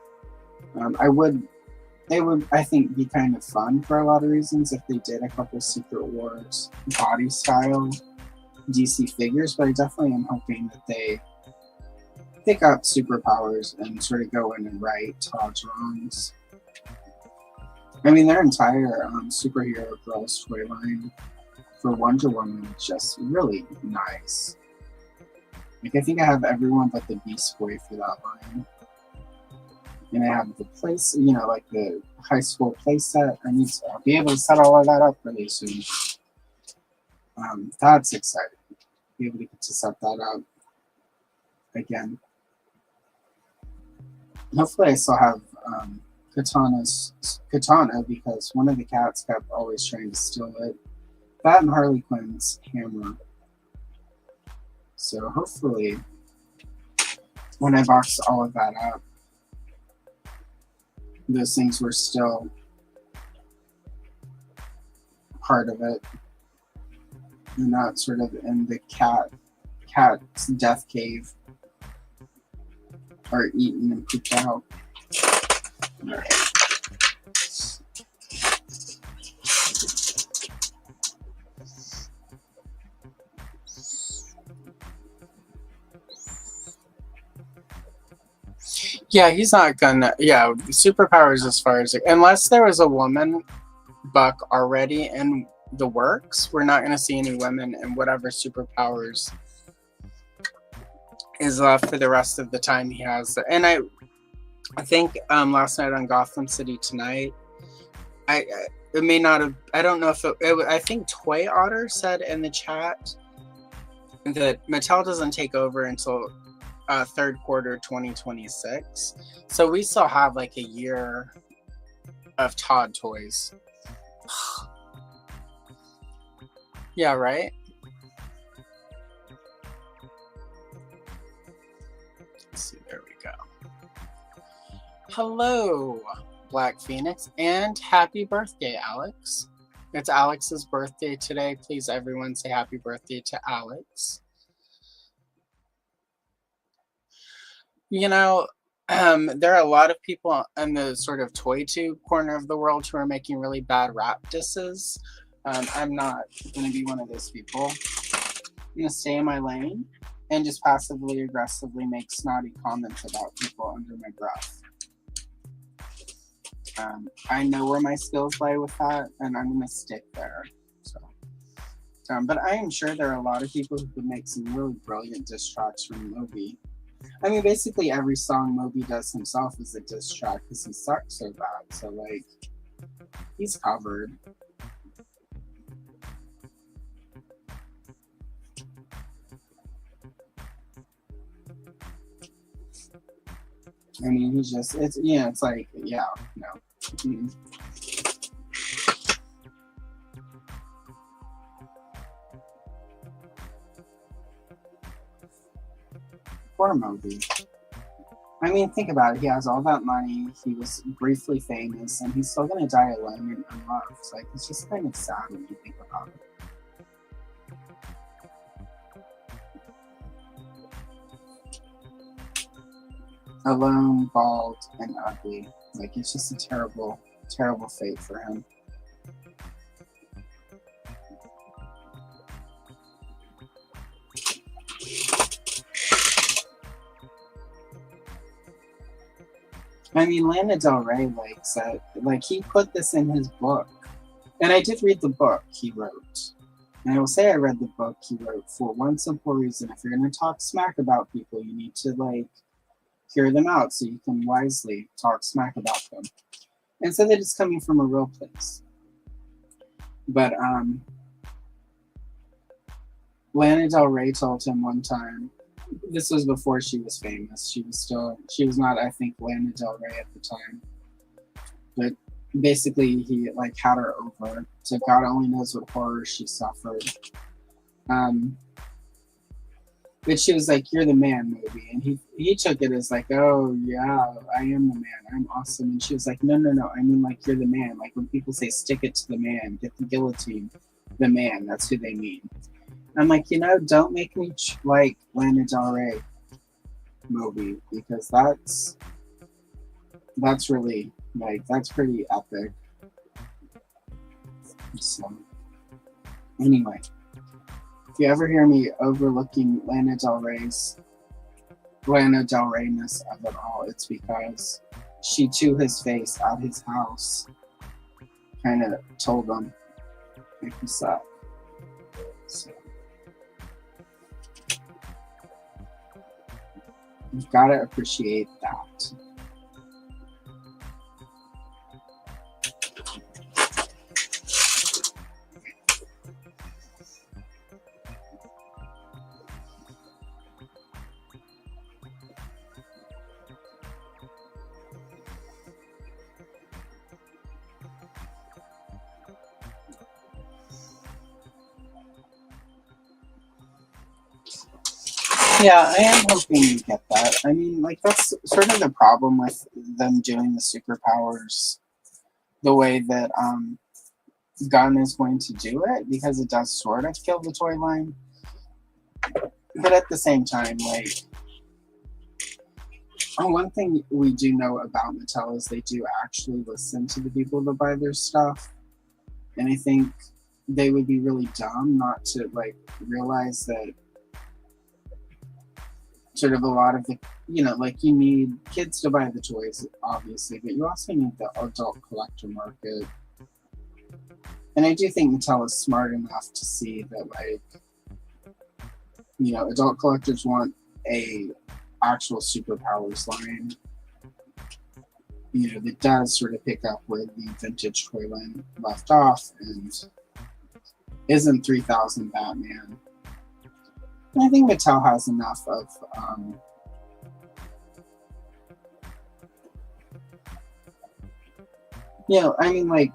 It would, I think, be kind of fun for a lot of reasons if they did a couple Secret Wars body style DC figures, but I definitely am hoping that they pick up superpowers and sort of go in and right Todd's wrongs. I mean, their entire superhero girls toy line for Wonder Woman is just really nice. Like, I think I have everyone but the Beast Boy for that line. And I have the place, you know, like the high school play set. I'll be able to set all of that up really soon. That's exciting. Be able to get to set that up again. Hopefully I still have Katana, because one of the cats kept always trying to steal it. That and Harley Quinn's hammer. So hopefully when I box all of that up, those things were still part of it and not sort of in the cat's death cave or eaten and pooped out. All right. Yeah, he's not gonna. Yeah, superpowers as far as unless there was a woman buck already in the works, we're not gonna see any women in whatever superpowers is left for the rest of the time he has. And I think last night on Gotham City Tonight, it may not have. I don't know if I think Toy Otter said in the chat that Mattel doesn't take over until third quarter 2026, so we still have like a year of Todd toys. Yeah, right. Let's see, there we go. Hello, Black Phoenix, and happy birthday, Alex. It's Alex's birthday today. Please, everyone, say happy birthday to Alex. You know, there are a lot of people in the sort of toy tube corner of the world who are making really bad rap disses. I'm not going to be one of those people. I'm going to stay in my lane and just passively aggressively make snotty comments about people under my breath. I know where my skills lie with that, and I'm going to stick there. So, but I am sure there are a lot of people who could make some really brilliant diss tracks from Moby. I mean, basically every song Moby does himself is a diss track because he sucks so bad. So, like, he's covered. I mean, he's just, it's, yeah, it's like, yeah, no. Mm. Poor Moby. I mean, think about it. He has all that money. He was briefly famous, and he's still gonna die alone and unloved. Like, it's just kind of sad when you think about it. Alone, bald, and ugly. Like, it's just a terrible, terrible fate for him. I mean, Lana Del Rey, like, said, like, he put this in his book. And I did read the book he wrote. And I will say I read the book he wrote for one simple reason. If you're going to talk smack about people, you need to, like, hear them out so you can wisely talk smack about them. And so that it's coming from a real place. But Lana Del Rey told him one time, this was before she was famous. She was not, I think, Lana Del Rey at the time. But basically, he like had her over. So God only knows what horror she suffered. But she was like, "You're the man, Moby," and he took it as like, "Oh yeah, I am the man. I'm awesome." And she was like, "No, no, no. I mean, like, you're the man. Like when people say stick it to the man, get the guillotine, the man. That's who they mean." I'm like, don't make me like Lana Del Rey, Moby, because that's really like that's pretty epic. So anyway, if you ever hear me overlooking Lana Del Reyness of it all, it's because she to his face at his house kind of told him like what's up. So you've got to appreciate that. Yeah, I am hoping you get that. I mean, like, that's sort of the problem with them doing the superpowers the way that Gunn is going to do it, because it does sort of kill the toy line. But at the same time, like, one thing we do know about Mattel is they do actually listen to the people that buy their stuff. And I think they would be really dumb not to, like, realize that sort of a lot of the, like, you need kids to buy the toys, obviously, but you also need the adult collector market. And I do think Mattel is smart enough to see that, like, adult collectors want a actual superpowers line, that does sort of pick up where the vintage toy line left off and isn't 3000 Batman. And I think Mattel has enough of I mean, like,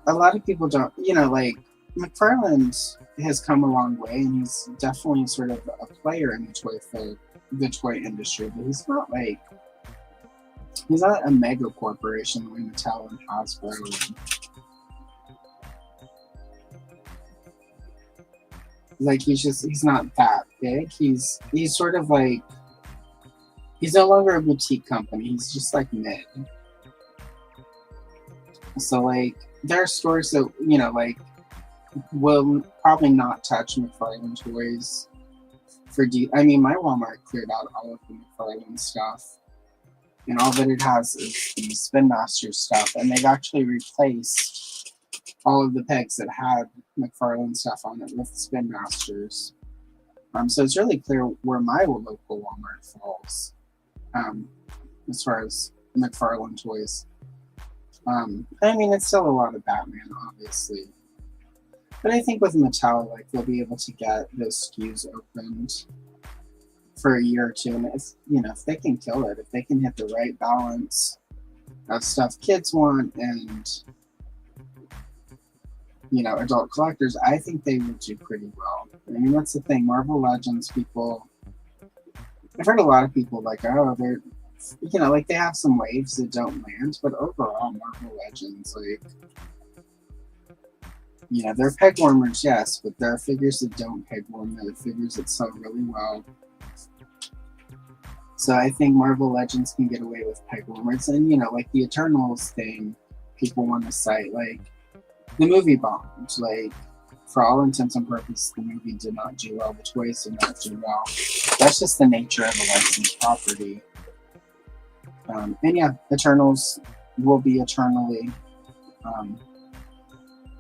a lot of people don't, like, McFarlane has come a long way, and he's definitely sort of a player in the toy industry, but he's not a mega corporation like Mattel and Hasbro. Like, he's not that big. He's sort of like, he's no longer a boutique company. He's just like mid. So, like, there are stores that, like, will probably not touch McFarlane toys I mean, my Walmart cleared out all of the McFarlane stuff, and all that it has is the Spin Master stuff, and they've actually replaced all of the pegs that had McFarlane stuff on it with Spin Masters. So it's really clear where my local Walmart falls as far as McFarlane toys. I mean, it's still a lot of Batman, obviously. But I think with Mattel, like, they'll be able to get those SKUs opened. for a year or two, and if you know, if they can kill it, if they can hit the right balance of stuff kids want and you know, adult collectors, I think they will do pretty well. I mean, that's the thing. Marvel Legends people, I've heard a lot of people like, oh, they're, you know, like they have some waves that don't land, but overall, Marvel Legends, like, you know, they're peg warmers, yes, but there are figures that don't peg warm. There are figures that sell really well. So I think Marvel Legends can get away with peg warmers, and you know, like the Eternals thing, people want to cite, like the movie bombed. Like, for all intents and purposes, the movie did not do well. The toys did not do well. That's just the nature of a licensed property. And yeah, Eternals will be eternally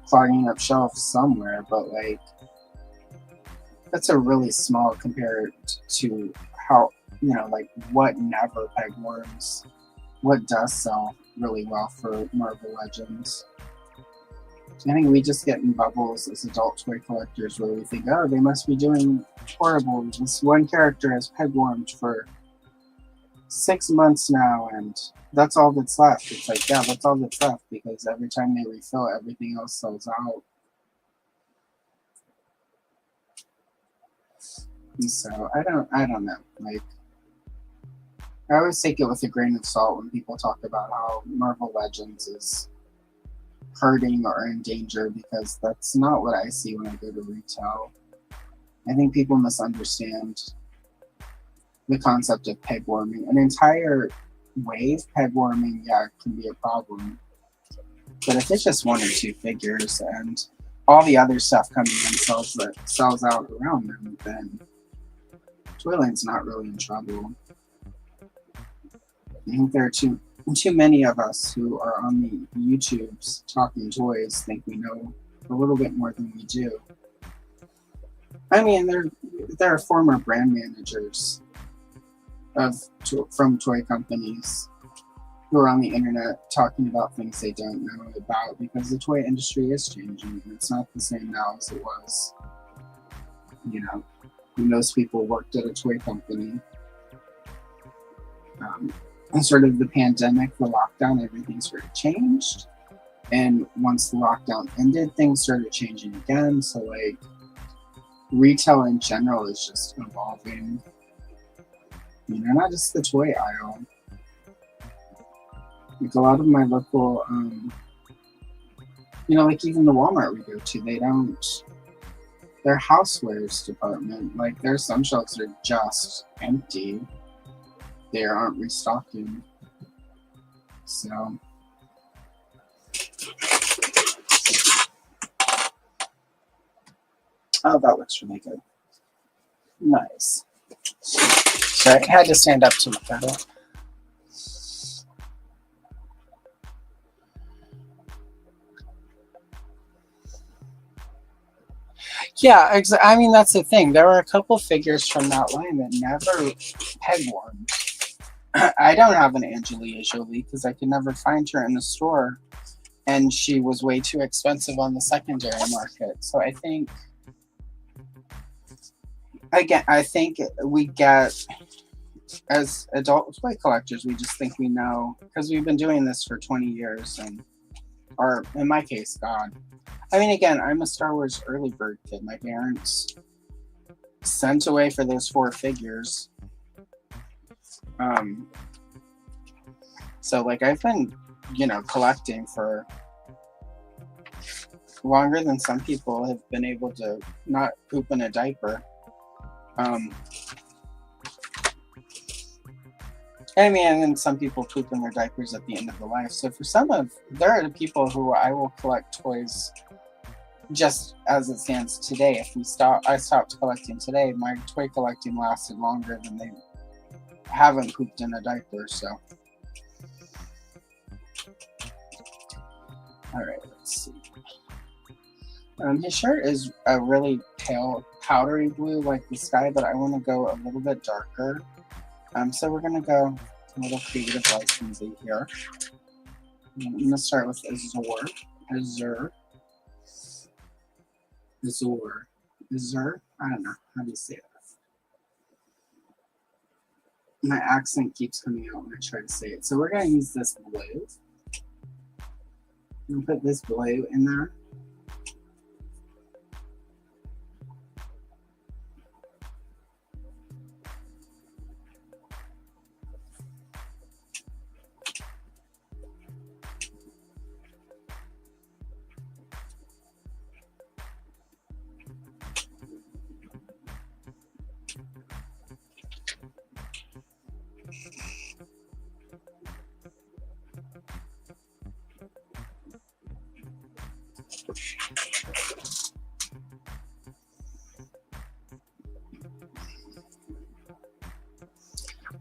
clogging up shelves somewhere, but like that's a really small compared to how, you know, like what never peg worms, what does sell really well for Marvel Legends. I think we just get in bubbles as adult toy collectors where we think, oh, they must be doing horrible. This one character has peg warmed for 6 months now, and that's all that's left. It's like, yeah, that's all that's left, because every time they refill, everything else sells out. And so I don't know. Like, I always take it with a grain of salt when people talk about how Marvel Legends is hurting or in danger, because that's not what I see when I go to retail. I think people misunderstand the concept of peg warming. An entire wave peg warming, yeah, can be a problem. But if it's just one or two figures and all the other stuff coming in sells out around them, then Toyland's not really in trouble. I think there are too many of us who are on the YouTubes talking toys think we know a little bit more than we do. I mean, there are former brand managers from toy companies who are on the internet talking about things they don't know about, because the toy industry is changing and it's not the same now as it was. You know, when those people worked at a toy company. And sort of the pandemic, the lockdown, everything sort of changed. And once the lockdown ended, things started changing again. So like retail in general is just evolving. You know, not just the toy aisle. Like a lot of my local, you know, like even the Walmart we go to, their housewares department, like there's some shelves that are just empty. They aren't restocking. So oh, that looks really good. Nice. So I had to stand up to look at it. Yeah, I mean, that's the thing. There were a couple figures from that line that never peg warmed. I don't have an Angelina Jolie because I could never find her in the store, and she was way too expensive on the secondary market. So I think, again, we get, as adult toy collectors, we just think we know, because we've been doing this for 20 years, or in my case, God. I mean, again, I'm a Star Wars early bird kid. My parents sent away for those 4 figures. So like I've been, you know, collecting for longer than some people have been able to not poop in a diaper. I mean, and some people poop in their diapers at the end of the life. So for there are people who I will collect toys just as it stands today. I stopped collecting today, my toy collecting lasted longer than they haven't pooped in a diaper. So, all right, let's see. His shirt is a really pale, powdery blue like the sky, but I want to go a little bit darker. So we're gonna go a little creative licensing here. I'm gonna start with Azure. I don't know how do you say it. My accent keeps coming out when I try to say it. So we're going to use this blue. And put this blue in there.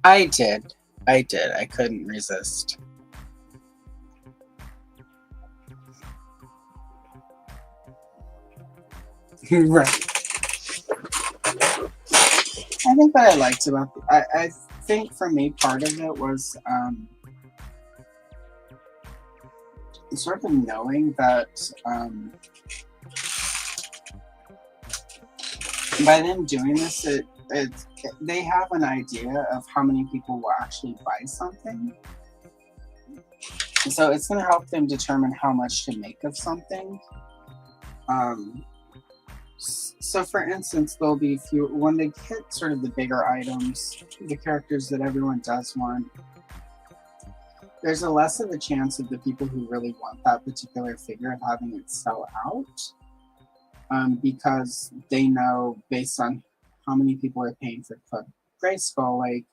I did. I couldn't resist. Right. I think what I liked about I think for me part of it was sort of knowing that by them doing this, they have an idea of how many people will actually buy something. So it's going to help them determine how much to make of something. So for instance, there'll be when they hit sort of the bigger items, the characters that everyone does want, there's a less of a chance of the people who really want that particular figure of having it sell out, because they know based on how many people are paying for Club Grayskull, like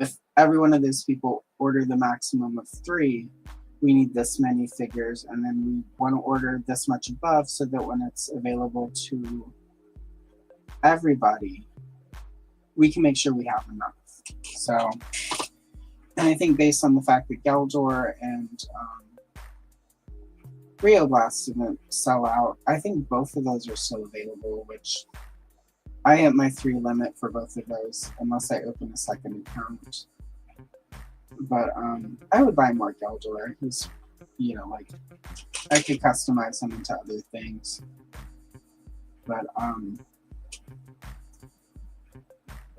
if every one of those people order the maximum of 3, we need this many figures, and then we want to order this much above so that when it's available to everybody, we can make sure we have enough. So, and I think based on the fact that Geldor and Rio Blast didn't sell out, I think both of those are still available, which I hit my 3 limit for both of those, unless I open a second account. But I would buy more Geldor. He's, you know, like, I could customize him into other things. But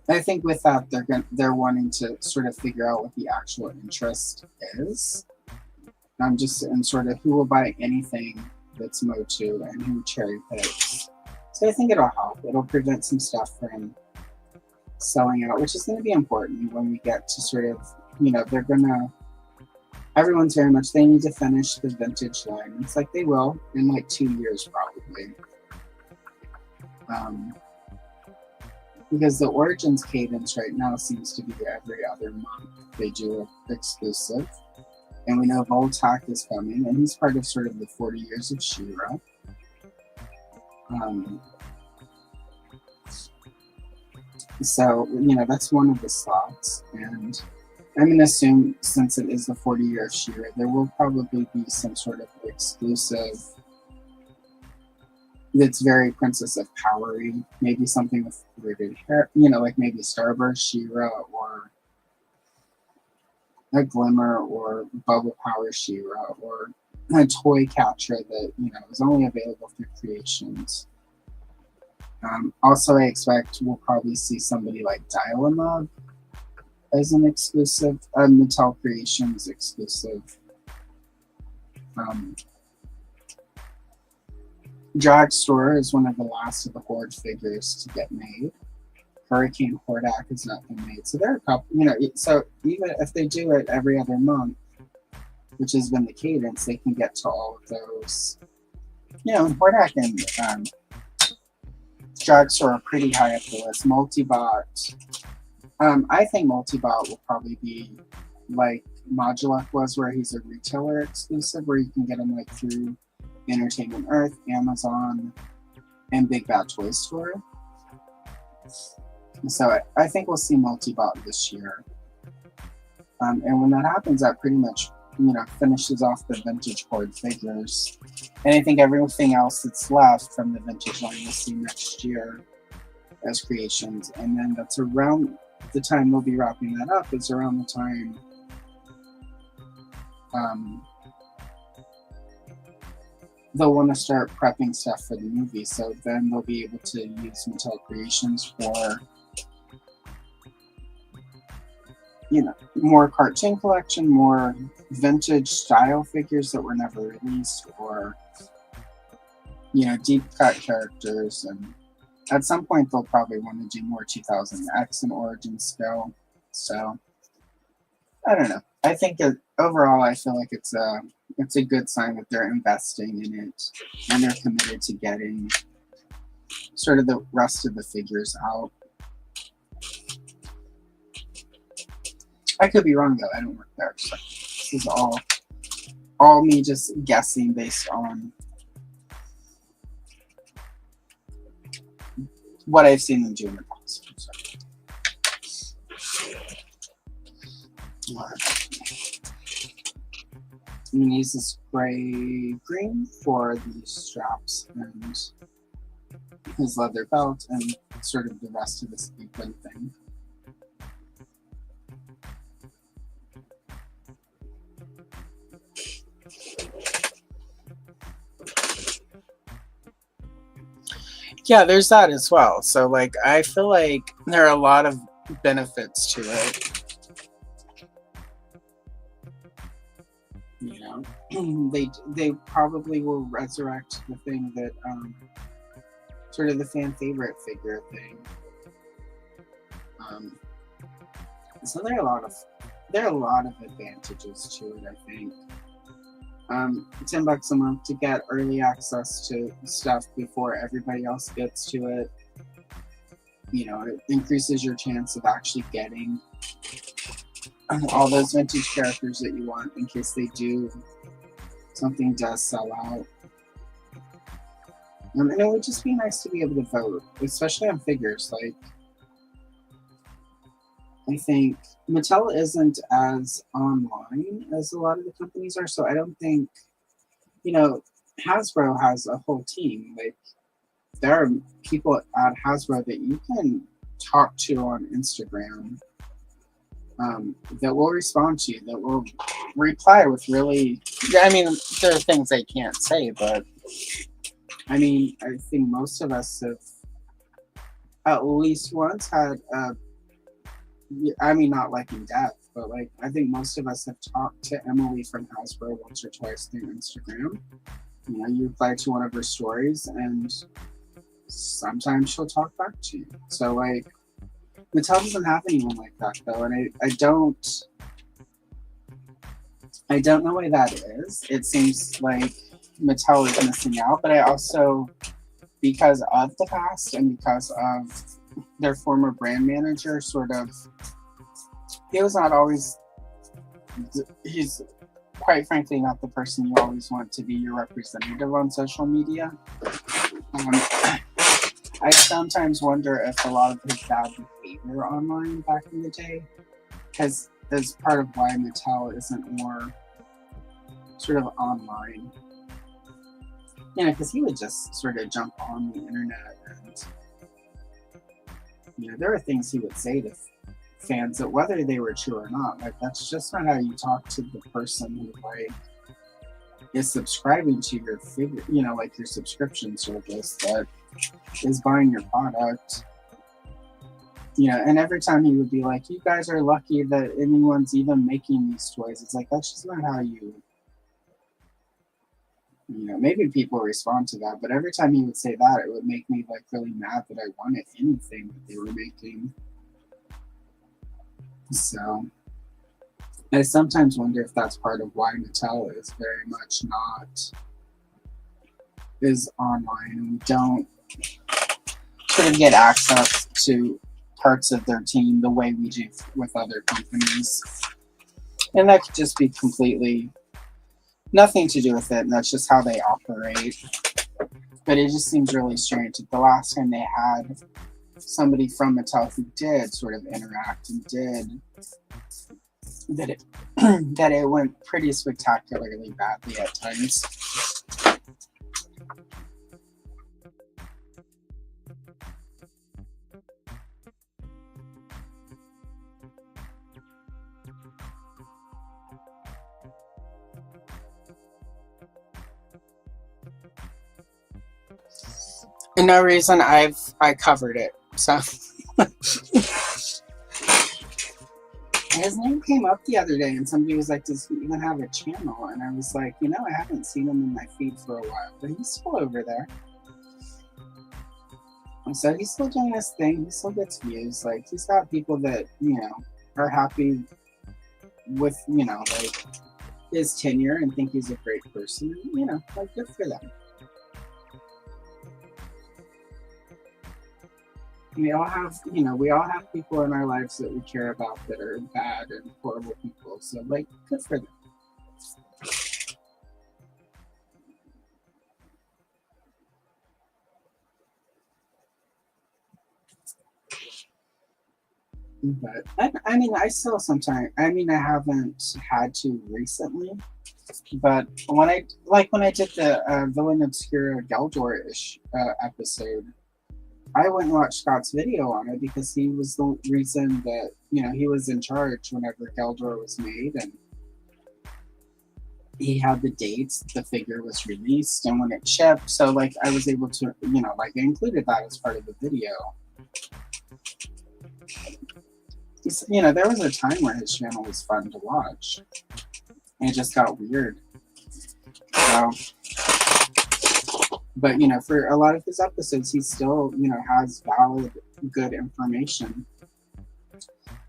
I think with that, they're wanting to sort of figure out what the actual interest is. Just in sort of who will buy anything that's Motu and who cherry picks. So I think it'll help. It'll prevent some stuff from selling out, which is going to be important when we get to sort of, you know, everyone's very much, they need to finish the vintage line. It's like they will in like 2 years probably. Because the Origins cadence right now seems to be every other month they do an exclusive. And we know Voltak is coming, and he's part of sort of the 40 years of She-Ra. So, you know, that's one of the slots. And I'm going to assume, since it is the 40 year of She-Ra, there will probably be some sort of exclusive that's very Princess of Powery. Maybe something with braided hair, you know, like maybe Starburst She-Ra or a Glimmer or Bubble Power She-Ra or a toy catcher that, you know, is only available through Creations. Also, I expect we'll probably see somebody like Dial-A-Mug as an exclusive, Mattel Creations exclusive. Dragstore is one of the last of the Horde figures to get made. Hurricane Hordak has not been made. So there are a couple, you know, so even if they do it every other month, which has been the cadence, they can get to all of those. You know, Hordak and Dragstore are pretty high up the list. Multibot. I think Multibot will probably be like Modulak was, where he's a retailer exclusive, where you can get him like through Entertainment Earth, Amazon, and Big Bad Toy Store. So I think we'll see Multibot this year. And when that happens, that pretty much, you know, finishes off the vintage Horde figures. And I think everything else that's left from the vintage line we'll see next year as Creations. And then that's around the time we'll be wrapping that up, is around the time they'll want to start prepping stuff for the movie. So then they'll be able to use Mattel Creations for more cartoon collection, more vintage style figures that were never released, or deep cut characters. And at some point they'll probably want to do more 2000X and Origin Scale. So I don't know. I think overall I feel like it's a good sign that they're investing in it and they're committed to getting sort of the rest of the figures out. I could be wrong though. I don't work there. So this is all me just guessing based on what I've seen them do in the past. So. I'm going to use this gray green for the straps and his leather belt and sort of the rest of this apron thing. Yeah, there's that as well. So like I feel like there are a lot of benefits to it. They probably will resurrect the thing that sort of the fan favorite figure thing. So there are a lot of advantages to it, I think. $10 a month to get early access to stuff before everybody else gets to it. It increases your chance of actually getting all those vintage characters that you want in case something does sell out. And it would just be nice to be able to vote, especially on figures. Like, I think Mattel isn't as online as a lot of the companies are, so I don't think, Hasbro has a whole team. Like, there are people at Hasbro that you can talk to on Instagram that will respond to you, that will reply with really, there are things they can't say, but I think most of us have at least once had not like in depth, but like I think most of us have talked to Emily from Hasbro once or twice through Instagram. You reply to one of her stories and sometimes she'll talk back to you. So like Mattel doesn't have anyone like that though, and I don't know why that is. It seems like Mattel is missing out, but I also, because of the past and because of their former brand manager, he's quite frankly not the person you always want to be your representative on social media. I sometimes wonder if a lot of his bad behavior online back in the day is part of why Mattel isn't more sort of online. Because he would just sort of jump on the internet and, there are things he would say to fans that whether they were true or not, like that's just not how you talk to the person who like is subscribing to your figure, like your subscription service that is buying your product. And every time he would be like, you guys are lucky that anyone's even making these toys. It's like, that's just not how you maybe people respond to that, but every time he would say that, it would make me like really mad that I wanted anything that they were making. So I sometimes wonder if that's part of why Mattel is very much is online, and we don't sort of get access to parts of their team the way we do with other companies. And that could just be completely nothing to do with it, and that's just how they operate. But it just seems really strange that the last time they had somebody from Mattel who did sort of interact and did that it went pretty spectacularly badly at times. And no reason I covered it, so His name came up the other day and somebody was like, does he even have a channel? And I was like, you know, I haven't seen him in my feed for a while, but he's still over there. And so he's still doing his thing. He still gets views. Like, he's got people that, you know, are happy with, you know, like his tenure and think he's a great person. You know, like, good for them. We all have, you know, we all have people in our lives that we care about that are bad and horrible people. So, like, good for them. But I mean, I still sometimes. I mean, I haven't had to recently, but when I did the Villain Obscura Geldor-ish episode, I went and watched Scott's video on it because he was the reason that, you know, he was in charge whenever Geldor was made, and he had the dates the figure was released and when it shipped. So like I was able to, you know, like I included that as part of the video. You know, there was a time where his channel was fun to watch, and it just got weird. So, but you know, for a lot of his episodes, he still, you know, has valid, good information.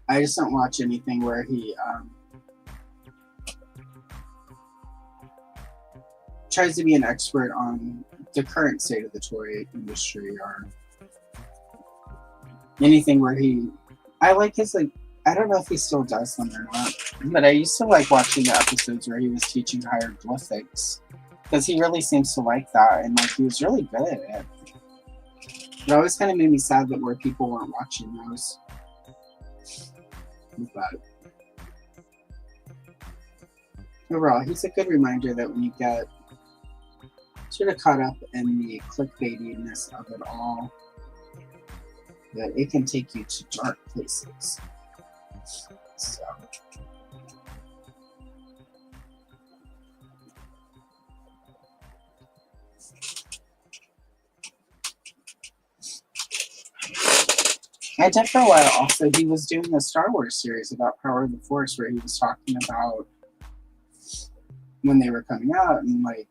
I just don't watch anything where he tries to be an expert on the current state of the toy industry, or anything where he. I like his, like, I don't know if he still does them or not, but I used to like watching the episodes where he was teaching hieroglyphics, because he really seems to like that, and like he was really good at it. It always kind of made me sad that more people weren't watching those. But overall, he's a good reminder that when you get sort of caught up in the clickbaitiness of it all, that it can take you to dark places. So. I did for a while also. He was doing a Star Wars series about Power of the Force where he was talking about when they were coming out, and like,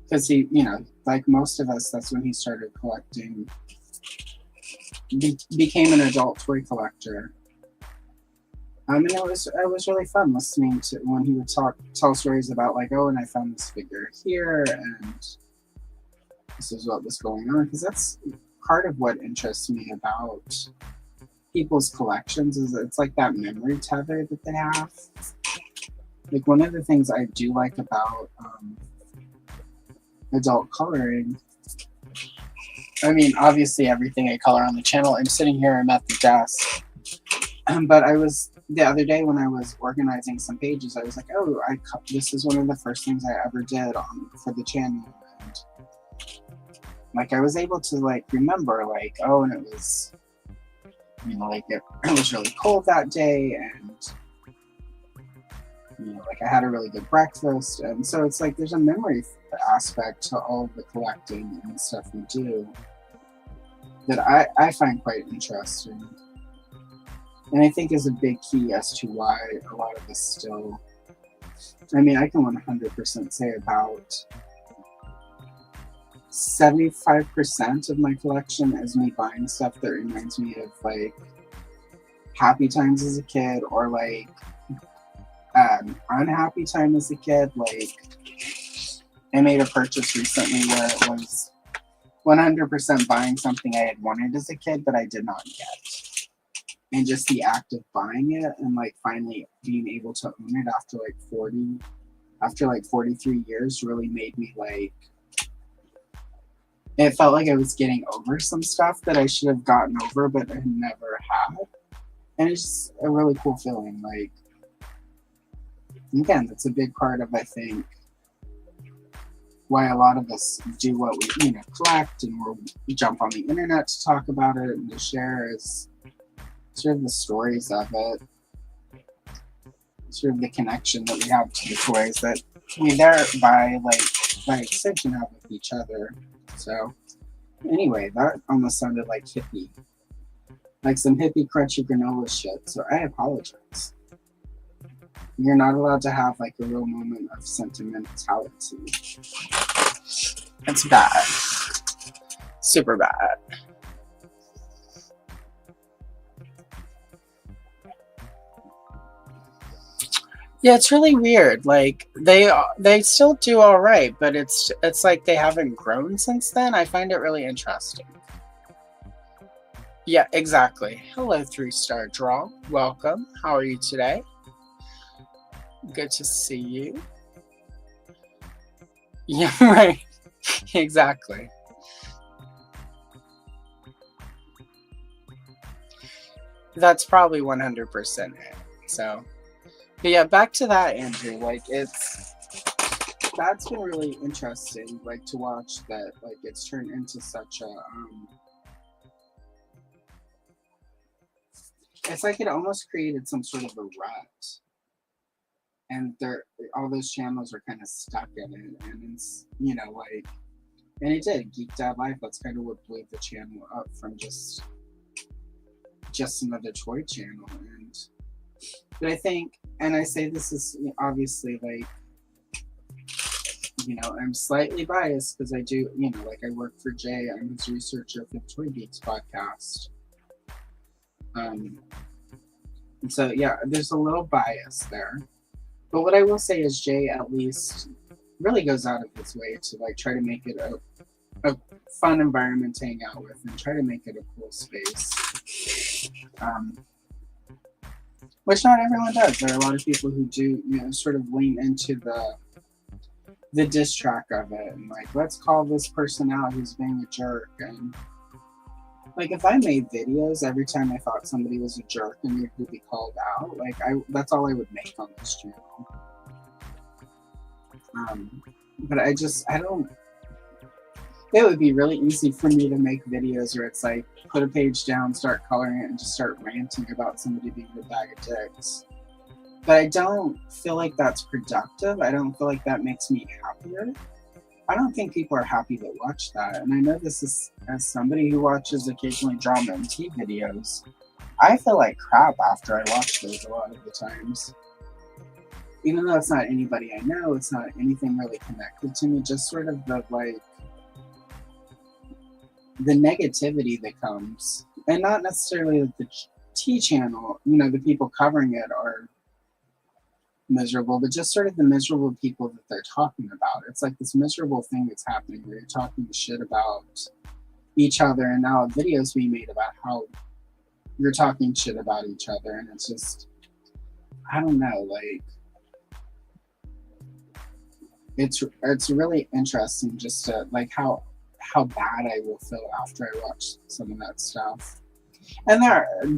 because he, you know, like most of us, that's when he started collecting, became an adult toy collector. And it was really fun listening to when he would tell stories about like, oh, and I found this figure here, and this is what was going on, because that's part of what interests me about people's collections, is it's like that memory tether that they have. Like, one of the things I do like about adult coloring, I mean, obviously everything I color on the channel, I'm sitting here, I'm at the desk, but I was, the other day when I was organizing some pages, I was like, oh, this is one of the first things I ever did for the channel, and like I was able to like remember, like, oh, and it was, you know, like it was really cold that day, and you know, like I had a really good breakfast, and so it's like there's a memory aspect to all of the collecting and the stuff we do that I find quite interesting, and I think is a big key as to why a lot of us still, I mean, I can 100% say about 75% of my collection is me buying stuff that reminds me of like happy times as a kid, or like unhappy time as a kid. Like, I made a purchase recently where it was 100% buying something I had wanted as a kid but I did not get, and just the act of buying it and like finally being able to own it after like 43 years really made me like, it felt like I was getting over some stuff that I should have gotten over but I never had, and it's just a really cool feeling. Like, again, that's a big part of, I think, why a lot of us do what we, you know, collect, and we jump on the internet to talk about it and to share, is sort of the stories of it, sort of the connection that we have to the toys that we thereby, like, by extension, have with each other. So, anyway, that almost sounded like hippie. Like some hippie crunchy granola shit, so I apologize. You're not allowed to have like a real moment of sentimentality. It's bad. Super bad. Yeah, it's really weird. Like they still do all right, but it's like they haven't grown since then. I find it really interesting. Yeah, exactly. Hello, 3-star draw. Welcome. How are you today? Good to see you. Yeah, right. Exactly. That's probably 100% it. So, but yeah, back to that, Andrew. Like, that's been really interesting. Like to watch that. Like it's turned into such a. It's like it almost created some sort of a rut, and all those channels are kind of stuck in it, and it's like, and it did Geeked Out Life. That's kind of what blew the channel up from just another toy channel, but I think, and I say this is obviously like, I'm slightly biased because I do, like I work for Jay. I'm his researcher for the Toy Geeks podcast. And so yeah, there's a little bias there. But what I will say is Jay at least really goes out of his way to like try to make it a fun environment to hang out with and try to make it a cool space. Which not everyone does. There are a lot of people who do, sort of lean into the diss track of it and like, let's call this person out who's being a jerk. And like, if I made videos every time I thought somebody was a jerk and they could be called out, like that's all I would make on this channel. But I don't. It would be really easy for me to make videos where it's like, put a page down, start coloring it, and just start ranting about somebody being a bag of dicks. But I don't feel like that's productive. I don't feel like that makes me happier. I don't think people are happy to watch that. And I know this is, as somebody who watches occasionally drama and tea videos, I feel like crap after I watch those a lot of the times. Even though it's not anybody I know, it's not anything really connected to me, just sort of the negativity that comes. And not necessarily the tea channel, the people covering it are miserable, but just sort of the miserable people that they're talking about. It's like this miserable thing that's happening where you're talking shit about each other, and now a video's being made about how you're talking shit about each other, and it's just, I don't know, like it's really interesting just to like how bad I will feel after I watch some of that stuff. And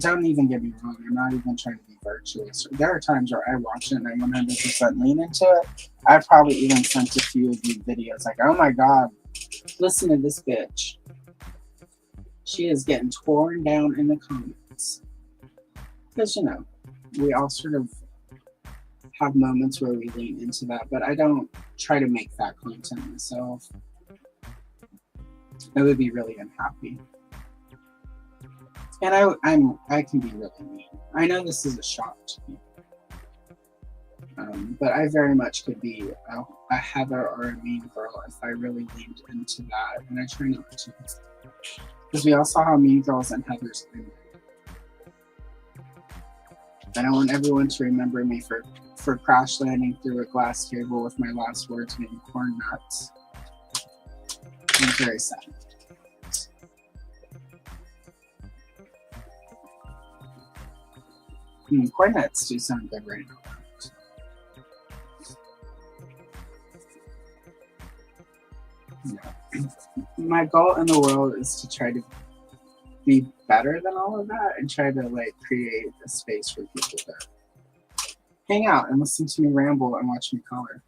don't even get me wrong, I'm not even trying to be virtuous. There are times where I watch it and I 100% lean into it. I've probably even sent a few of you videos like, oh my god, listen to this bitch. She is getting torn down in the comments. Because, we all sort of have moments where we lean into that, but I don't try to make that content myself. I would be really unhappy. And I can be really mean. I know this is a shock to me. But I very much could be a Heather or a Mean Girl if I really leaned into that, and I try not to. Because we all saw how Mean Girls and Heathers ended. And I want everyone to remember me for crash landing through a glass table with my last words being corn nuts. It's very sad. Corn nuts do sound good right now. Yeah. My goal in the world is to try to be better than all of that and try to like create a space for people to hang out and listen to me ramble and watch me color.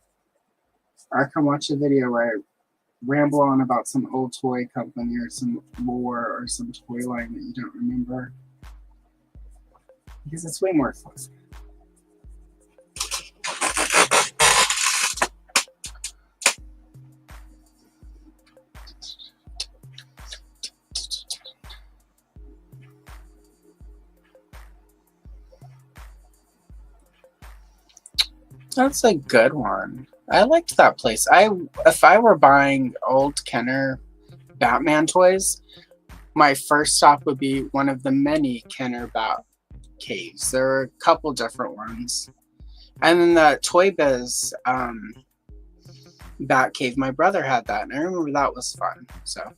Or I can watch a video where I ramble on about some old toy company or some lore or some toy line that you don't remember. Because it's way more fun. That's a good one. I liked that place. If I were buying old Kenner Batman toys, my first stop would be one of the many Kenner Bat caves. There are a couple different ones. And then the Toy Biz Bat Cave, my brother had that, and I remember that was fun. So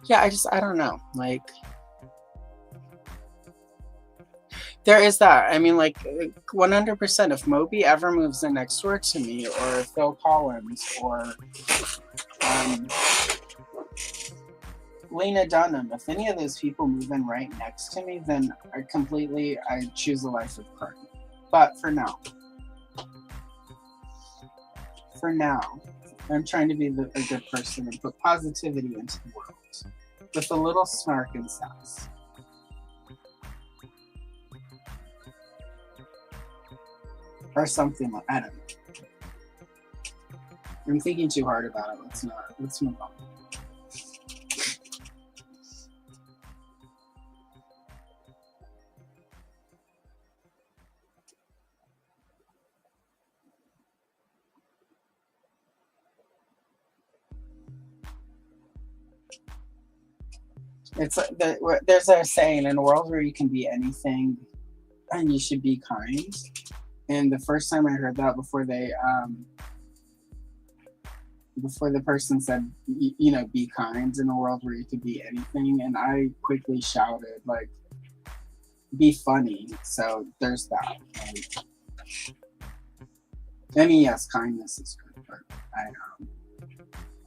yeah, I don't know. Like, there is that. I mean, like, 100%. If Moby ever moves in next door to me, or Phil Collins, or Lena Dunham, if any of those people move in right next to me, then I choose a life of crime. But for now, I'm trying to be a good person and put positivity into the world with a little snark and sass. Or something like, I don't know. I'm thinking too hard about it. Let's move on. It's there's a saying, in a world where you can be anything and you should be kind. And the first time I heard that, before the person said, be kind in a world where you could be anything, and I quickly shouted, like, be funny. So there's that. Like, I mean, yes, kindness is good, but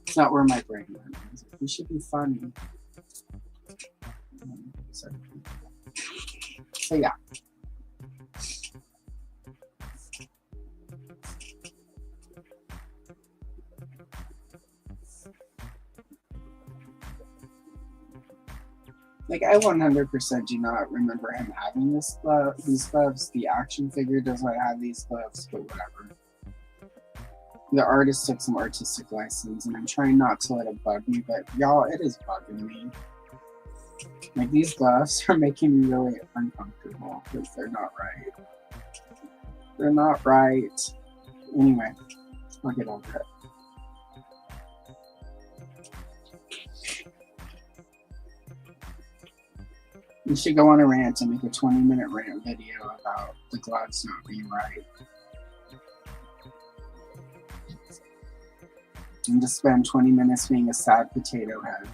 it's not where my brain went. We should be funny. So yeah. Like, I 100% do not remember him having these gloves. The action figure does not have these gloves, but whatever. The artist took some artistic license, and I'm trying not to let it bug me, but y'all, it is bugging me. Like, these gloves are making me really uncomfortable because they're not right. They're not right. Anyway, I'll get over it. You should go on a rant and make a 20-minute rant video about the gloves not being right. And just spend 20 minutes being a sad potato head.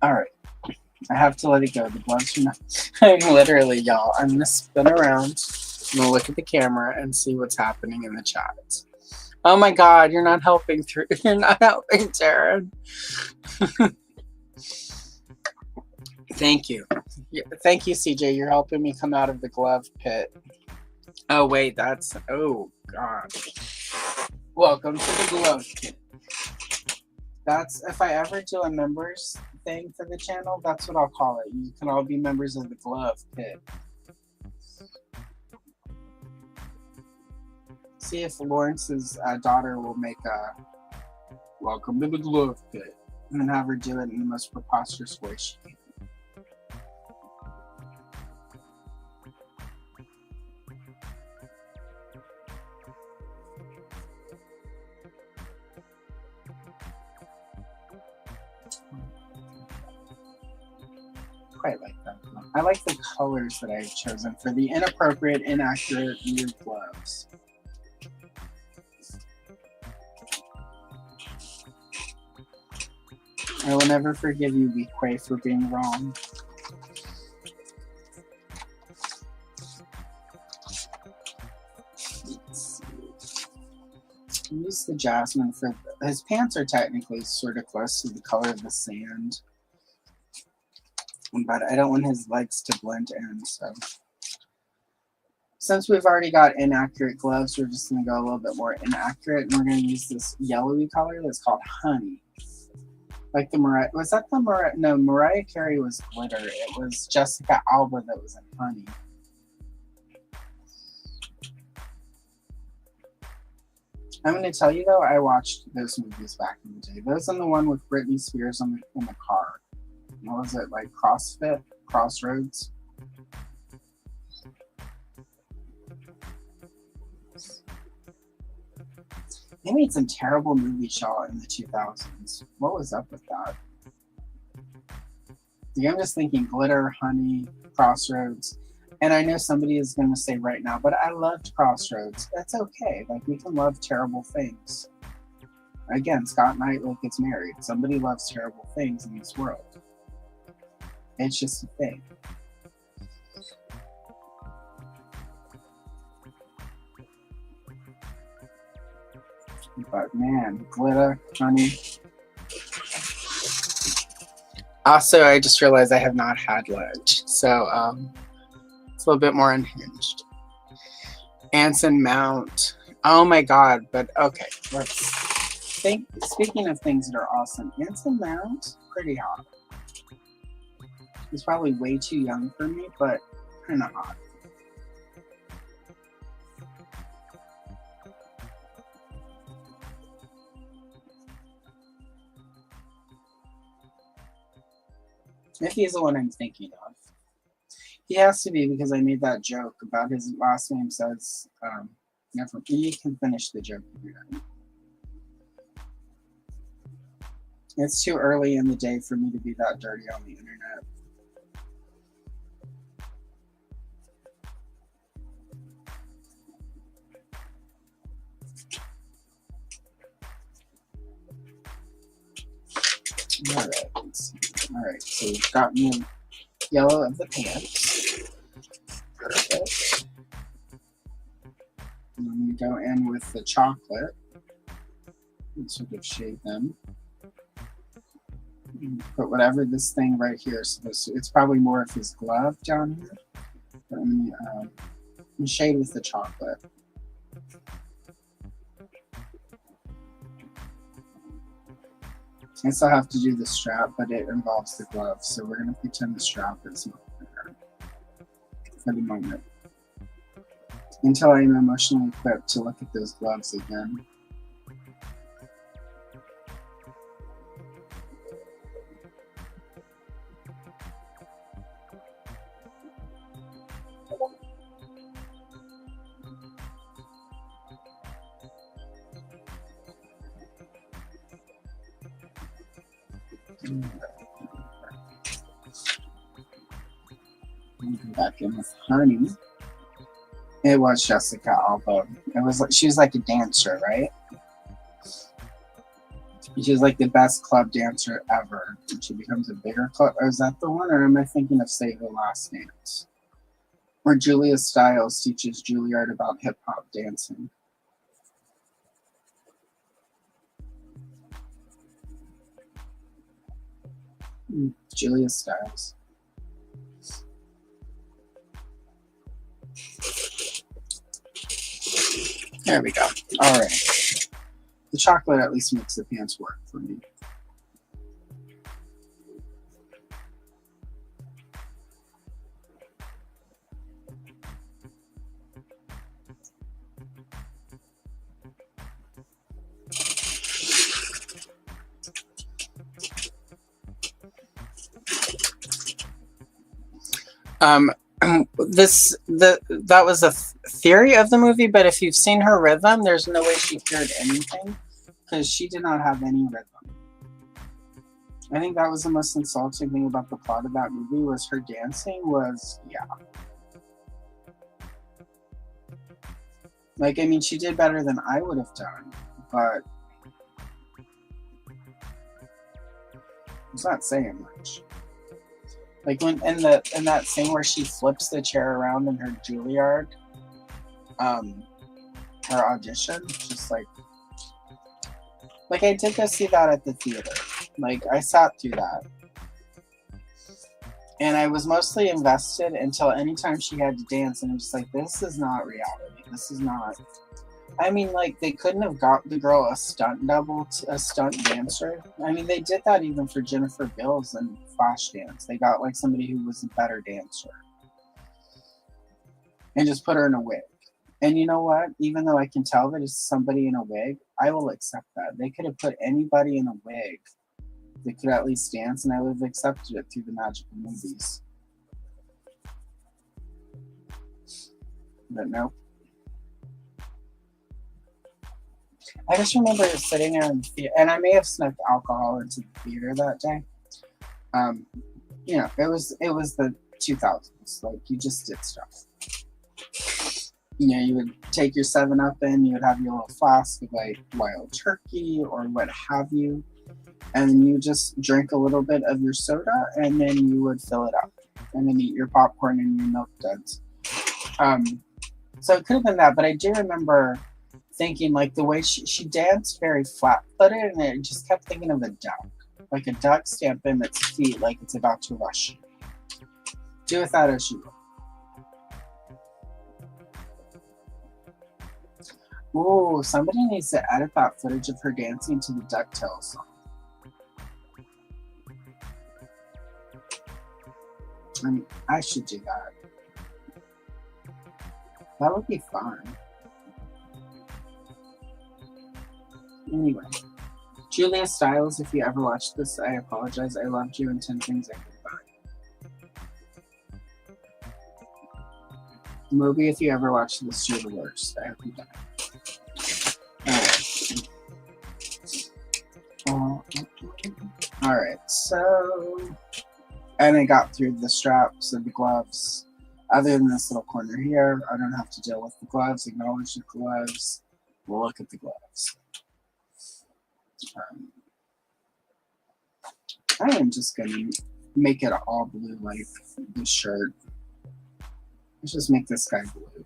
All right. I have to let it go. The gloves are not. I'm literally, y'all, I'm going to spin around. I'm going to look at the camera and see what's happening in the chat. Oh my God, you're not helping through. You're not helping, Taryn. Thank you. Thank you, CJ. You're helping me come out of the glove pit. Oh, wait, that's. Oh, God. Welcome to the glove pit. That's, if I ever do a members thing for the channel, that's what I'll call it. You can all be members of the glove pit. See if Lawrence's daughter will make a welcome to the glove pit and then have her do it in the most preposterous way she can. Quite like that. I like the colors that I've chosen for the inappropriate, inaccurate, weird gloves. I will never forgive you, Weequay, for being wrong. Use the jasmine for his pants are technically sort of close to the color of the sand. But I don't want his legs to blend in, so Since we've already got inaccurate gloves, we're just going to go a little bit more inaccurate, and we're going to use this yellowy color that's called Honey. Like the Mariah, was that the Mariah? No, Mariah Carey was glitter. It was Jessica Alba that was in Honey. I'm going to tell you though, I watched those movies back in the day. Those and the one with Britney Spears in the car. What was it, like CrossFit? Crossroads? They made some terrible movies, y'all, in the 2000s. What was up with that? I'm just thinking glitter, Honey, Crossroads. And I know somebody is going to say right now, but I loved Crossroads. That's okay. Like, we can love terrible things. Again, Scott Knightley gets married. Somebody loves terrible things in this world. It's just a thing. But man, glitter, Honey. Also, I just realized I have not had lunch, so it's a little bit more unhinged. Anson Mount. Oh my God! But okay, let's think. Speaking of things that are awesome, Anson Mount, pretty hot. He's probably way too young for me, but kind of hot. If he's the one I'm thinking of. He has to be because I made that joke about his last name says, never, you can finish the joke if you're done. It's too early in the day for me to be that dirty on the internet. Alright, so we've got me yellow of the pants. Perfect. And then we go in with the chocolate and sort of shade them. And put whatever this thing right here is supposed to, it's probably more of his glove down here. But I'm going to shade with the chocolate. I still have to do the strap, but it involves the glove, so we're going to pretend the strap is not there for the moment. Until I am emotionally equipped to look at those gloves again. Back in with Honey. It was Jessica Alba. It was like she was like a dancer, right? She was like the best club dancer ever. And she becomes a bigger club. Or is that the one? Or am I thinking of Save the Last Dance? Where Julia Stiles teaches Juilliard about hip hop dancing. Julia Stiles. There we go. All right. The chocolate at least makes the pants work for me. That was a theory of the movie, but if you've seen her rhythm, there's no way she cured anything because she did not have any rhythm. I think that was the most insulting thing about the plot of that movie was her dancing was, yeah. Like, I mean, she did better than I would have done, but it's not saying much. Like when in that scene where she flips the chair around in her Juilliard, her audition, just like I did go see that at the theater. Like I sat through that, And I was mostly invested until anytime she had to dance, and I'm just like, this is not reality. This is not. I mean, like, they couldn't have got the girl a stunt double, a stunt dancer. I mean, they did that even for Jennifer Bills and Flashdance. They got, like, somebody who was a better dancer and just put her in a wig. And you know what? Even though I can tell that it's somebody in a wig, I will accept that. They could have put anybody in a wig. They could at least dance, and I would have accepted it through the magical movies. But nope. I just remember sitting there in the theater, and I may have snuck alcohol into the theater that day. You know, it was the 2000s. Like, you just did stuff. You know, you would take your 7-Up in, you would have your little flask of, like, wild turkey or what have you, and you just drink a little bit of your soda, and then you would fill it up, and then eat your popcorn and your Milk Duds. So it could have been that, but I do remember thinking, like, the way she danced very flat-footed, and I just kept thinking of a duck. Like a duck stamping its feet like it's about to rush you. Do with that as you will. Ooh, somebody needs to edit that footage of her dancing to the DuckTales song. I mean, I should do that. That would be fun. Anyway, Julia Stiles, if you ever watched this, I apologize. I loved you in 10 Things I Could Buy. Moby, if you ever watched this, you're the worst. I hope you die. Alright, so... And I got through the straps and the gloves. Other than this little corner here, I don't have to deal with the gloves, acknowledge the gloves. We'll look at the gloves. I am just going to make it all blue like the shirt. Let's just make this guy blue.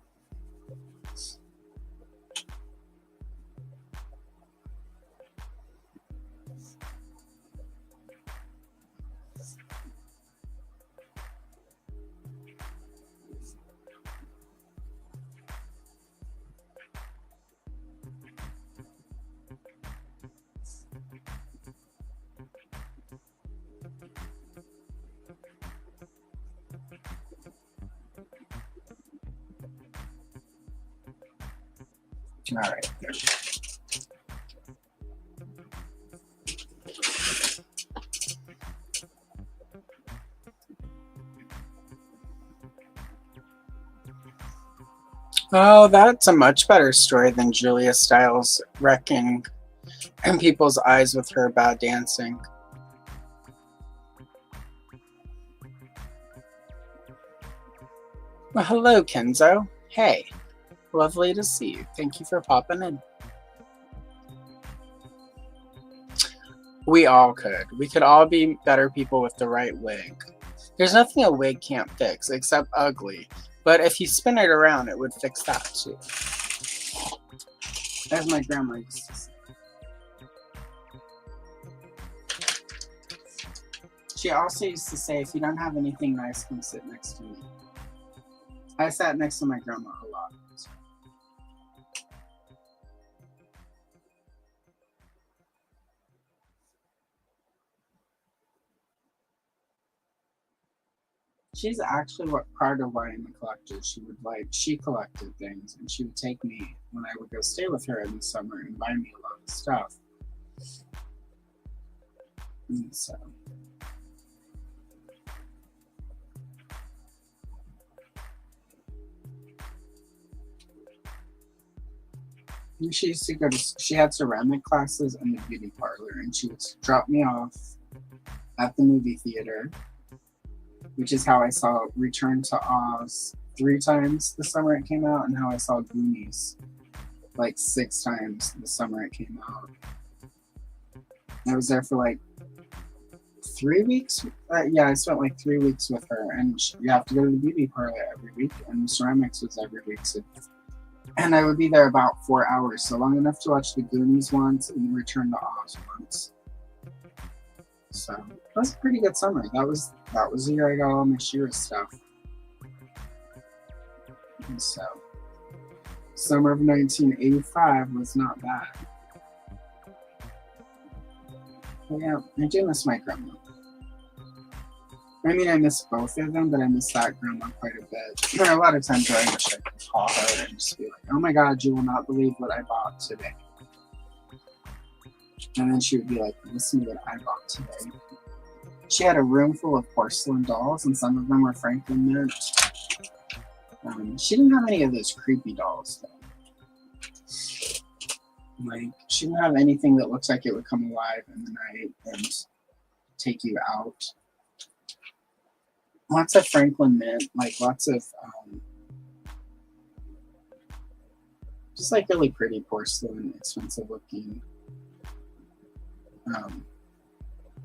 All right. Oh, that's a much better story than Julia Stiles wrecking people's eyes with her bad dancing. Well, hello, Kenzo. Hey. Lovely to see you. Thank you for popping in. We all could. We could all be better people with the right wig. There's nothing a wig can't fix except ugly. But if you spin it around, it would fix that too. As my grandma used to say. She also used to say, if you don't have anything nice, come sit next to me. I sat next to my grandma a lot. She's actually part of why I'm a collector. She collected things, and she would take me when I would go stay with her in the summer and buy me a lot of stuff. And so. And she used to go to, she had ceramic classes and the beauty parlor, and she would drop me off at the movie theater, which is how I saw Return to Oz 3 times the summer it came out, and how I saw Goonies like 6 times the summer it came out. I was there for like 3 weeks. Yeah, I spent like 3 weeks with her, and you have to go to the beauty parlor every week, and ceramics was every week. So, and I would be there about 4 hours, so long enough to watch the Goonies once and Return to Oz once. So that was a pretty good summer. That was the year I got all my Shira stuff. And so summer of 1985 was not bad. But yeah, I do miss my grandma. I mean, I miss both of them, but I miss that grandma quite a bit. There are a lot of times where I wish I could call her and just be like, oh my God, you will not believe what I bought today. And then she would be like, listen to what I bought today. She had a room full of porcelain dolls, and some of them were Franklin Mint. She didn't have any of those creepy dolls, though. Like, she didn't have anything that looks like it would come alive in the night and take you out. Lots of Franklin Mint, like lots of just like really pretty porcelain, expensive looking.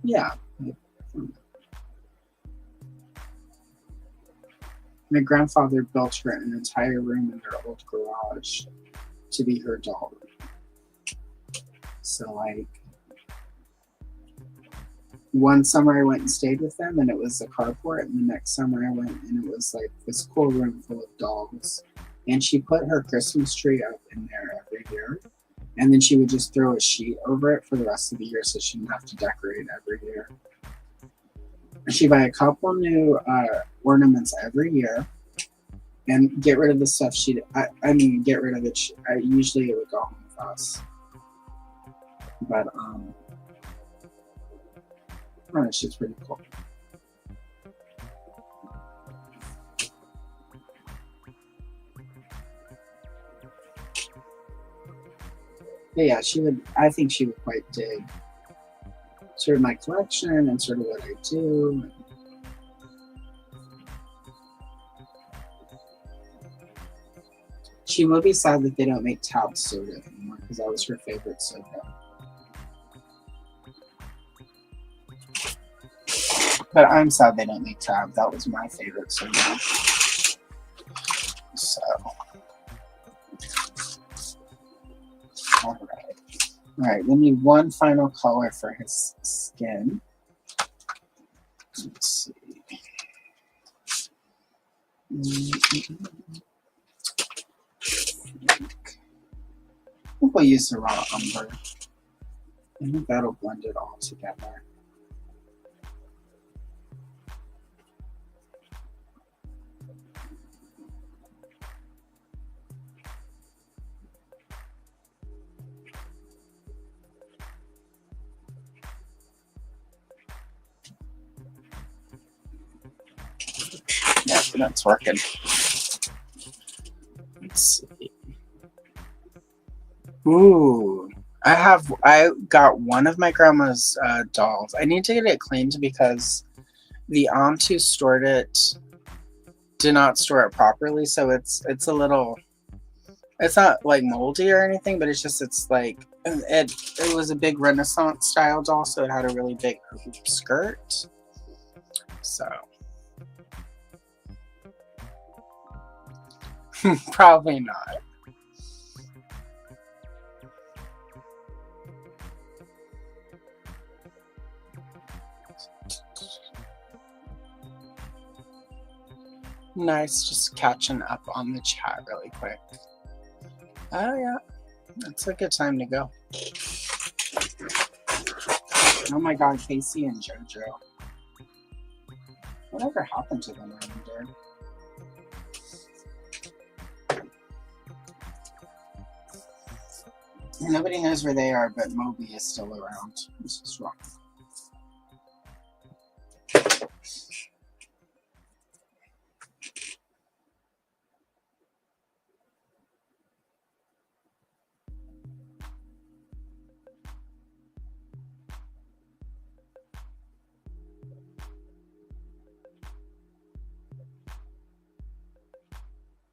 Yeah. My grandfather built her an entire room in their old garage to be her doll room. So like one summer I went and stayed with them and it was a carport, and the next summer I went and it was like this cool room full of dolls. And she put her Christmas tree up in there every year. And then she would just throw a sheet over it for the rest of the year so she didn't have to decorate every year. And she'd buy a couple new ornaments every year and get rid of the stuff I mean, get rid of it. Usually it would go home with us. But, I don't know, she's pretty cool. But yeah, I think she would quite dig sort of my collection and sort of what I do. She will be sad that they don't make Tab soda anymore, because that was her favorite soda. But I'm sad they don't make Tab. That was my favorite soda. So, Alright, we need one final color for his skin. Let's see. I think we'll use the raw umber. I think that'll blend it all together. Yeah, that's working. Let's see. Ooh, I got one of my grandma's dolls. I need to get it cleaned because the aunt who stored it did not store it properly, so it's a little. It's not like moldy or anything, but it's like it was a big Renaissance style doll, so it had a really big hoop skirt. So probably not. Nice, just catching up on the chat really quick. Oh yeah, it's a good time to go. Oh my God, Casey and JoJo. Whatever happened to them, I wonder. Nobody knows where they are, but Moby is still around. This is wrong.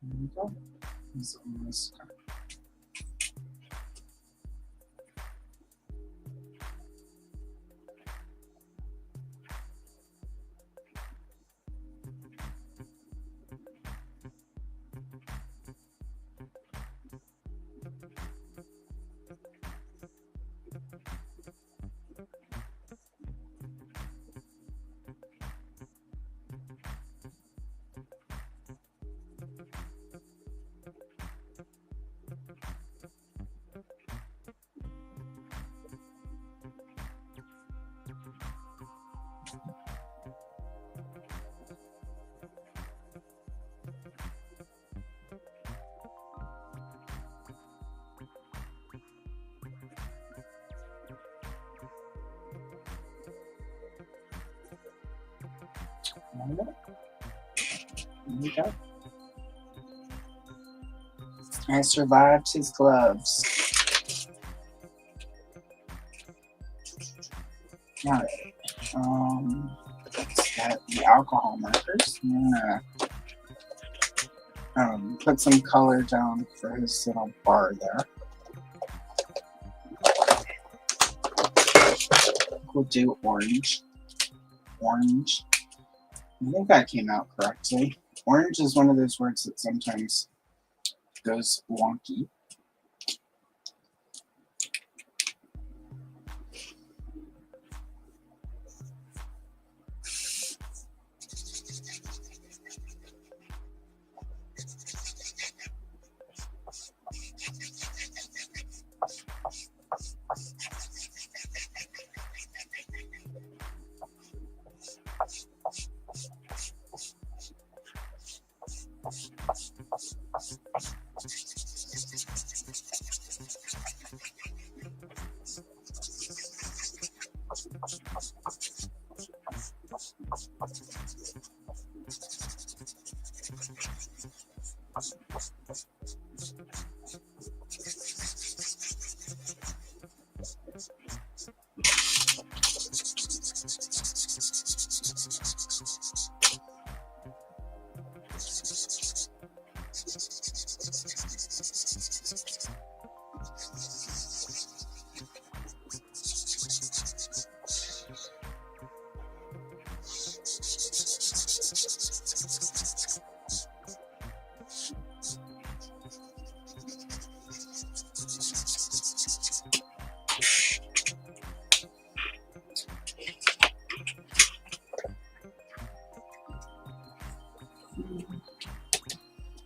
There we go. It's almost done. of it. There we go. I survived his gloves. Alright. Let's get the alcohol markers. I'm gonna put some color down for his little bar there. We'll do orange. Orange. I think that came out correctly. Orange is one of those words that sometimes goes wonky.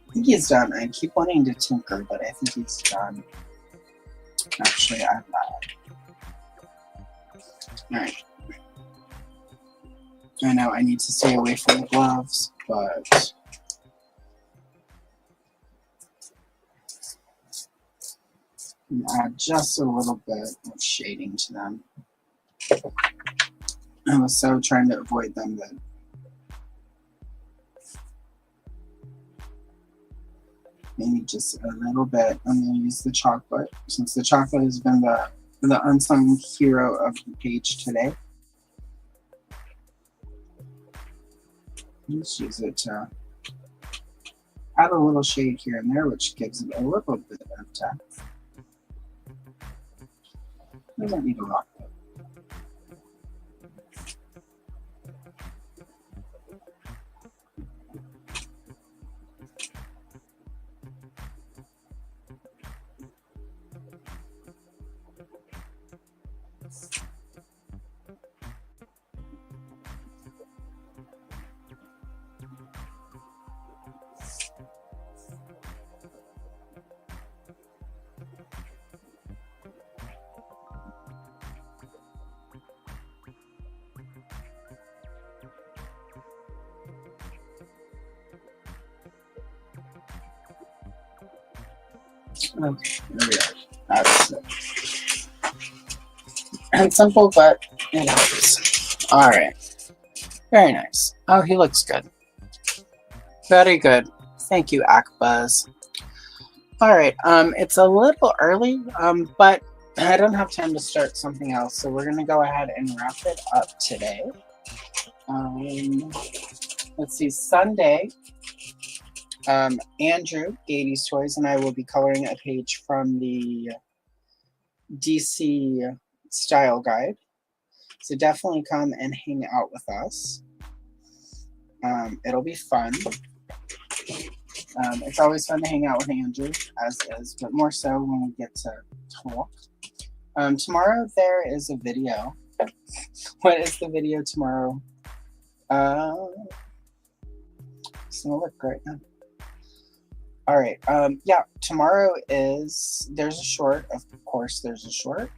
I think he's done. I keep wanting to tinker, but I think he's done. Actually, I lied. Alright. I know I need to stay away from the gloves, but add just a little bit of shading to them. I was so trying to avoid them that maybe just a little bit. I'm going to use the chocolate, since the chocolate has been the unsung hero of the page today. Just use it to add a little shade here and there, which gives it a little bit of depth. Doesn't need a lot though. Okay, there we are. That's it. And simple, but it helps. All right. Very nice. Oh, he looks good. Very good. Thank you, Akbuzz. All right. It's a little early, but I don't have time to start something else, so we're gonna go ahead and wrap it up today. Let's see. Sunday. Andrew, 80s Toys, and I will be coloring a page from the DC style guide. So definitely come and hang out with us. It'll be fun. It's always fun to hang out with Andrew, as is, but more so when we get to talk. Tomorrow there is a video. What is the video tomorrow? It's gonna look great now. All right. Yeah, tomorrow there's a short. Of course, there's a short.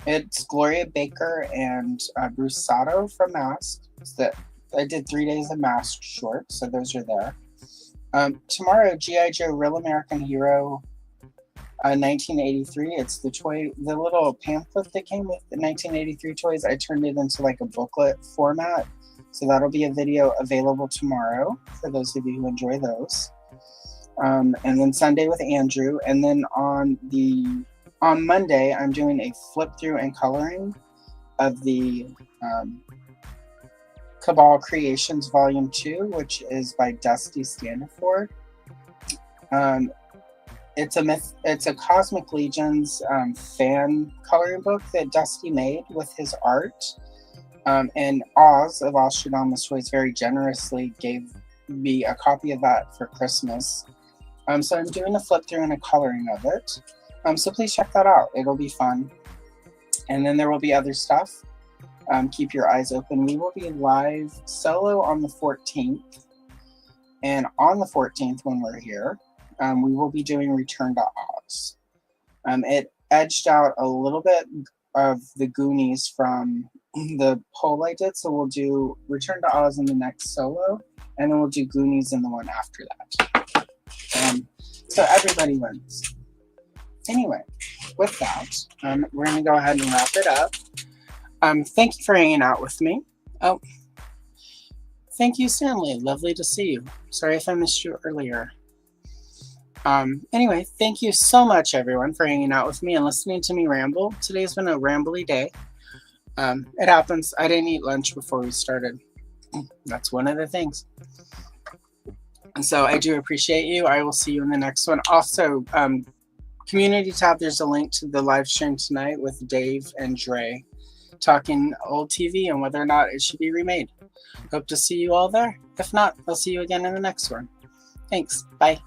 It's Gloria Baker and Bruce Sato from Mask. I did 3 days of Mask shorts, so those are there. Tomorrow, G.I. Joe Real American Hero 1983. It's the little pamphlet that came with the 1983 toys. I turned it into like a booklet format. So that'll be a video available tomorrow for those of you who enjoy those. And then Sunday with Andrew. And then on Monday, I'm doing a flip through and coloring of the Cabal Creations Volume 2, which is by Dusty Standiford. It's a Cosmic Legions fan coloring book that Dusty made with his art. And Oz of Ostradamus Toys very generously gave me a copy of that for Christmas. So I'm doing a flip through and a coloring of it. So please check that out. It'll be fun. And then there will be other stuff. Keep your eyes open. We will be live solo on the 14th. And on the 14th, when we're here, we will be doing Return to Oz. It edged out a little bit of the Goonies from the poll I did. So we'll do Return to Oz in the next solo. And then we'll do Goonies in the one after that. So everybody wins. Anyway, with that, we're going to go ahead and wrap it up. Thank you for hanging out with me. Oh, thank you, Stanley. Lovely to see you. Sorry if I missed you earlier. Anyway, thank you so much, everyone, for hanging out with me and listening to me ramble. Today's been a rambly day. It happens. I didn't eat lunch before we started. That's one of the things. And so I do appreciate you. I will see you in the next one. Also, community tab, there's a link to the live stream tonight with Dave and Dre talking old TV and whether or not it should be remade. Hope to see you all there. If not, I'll see you again in the next one. Thanks. Bye.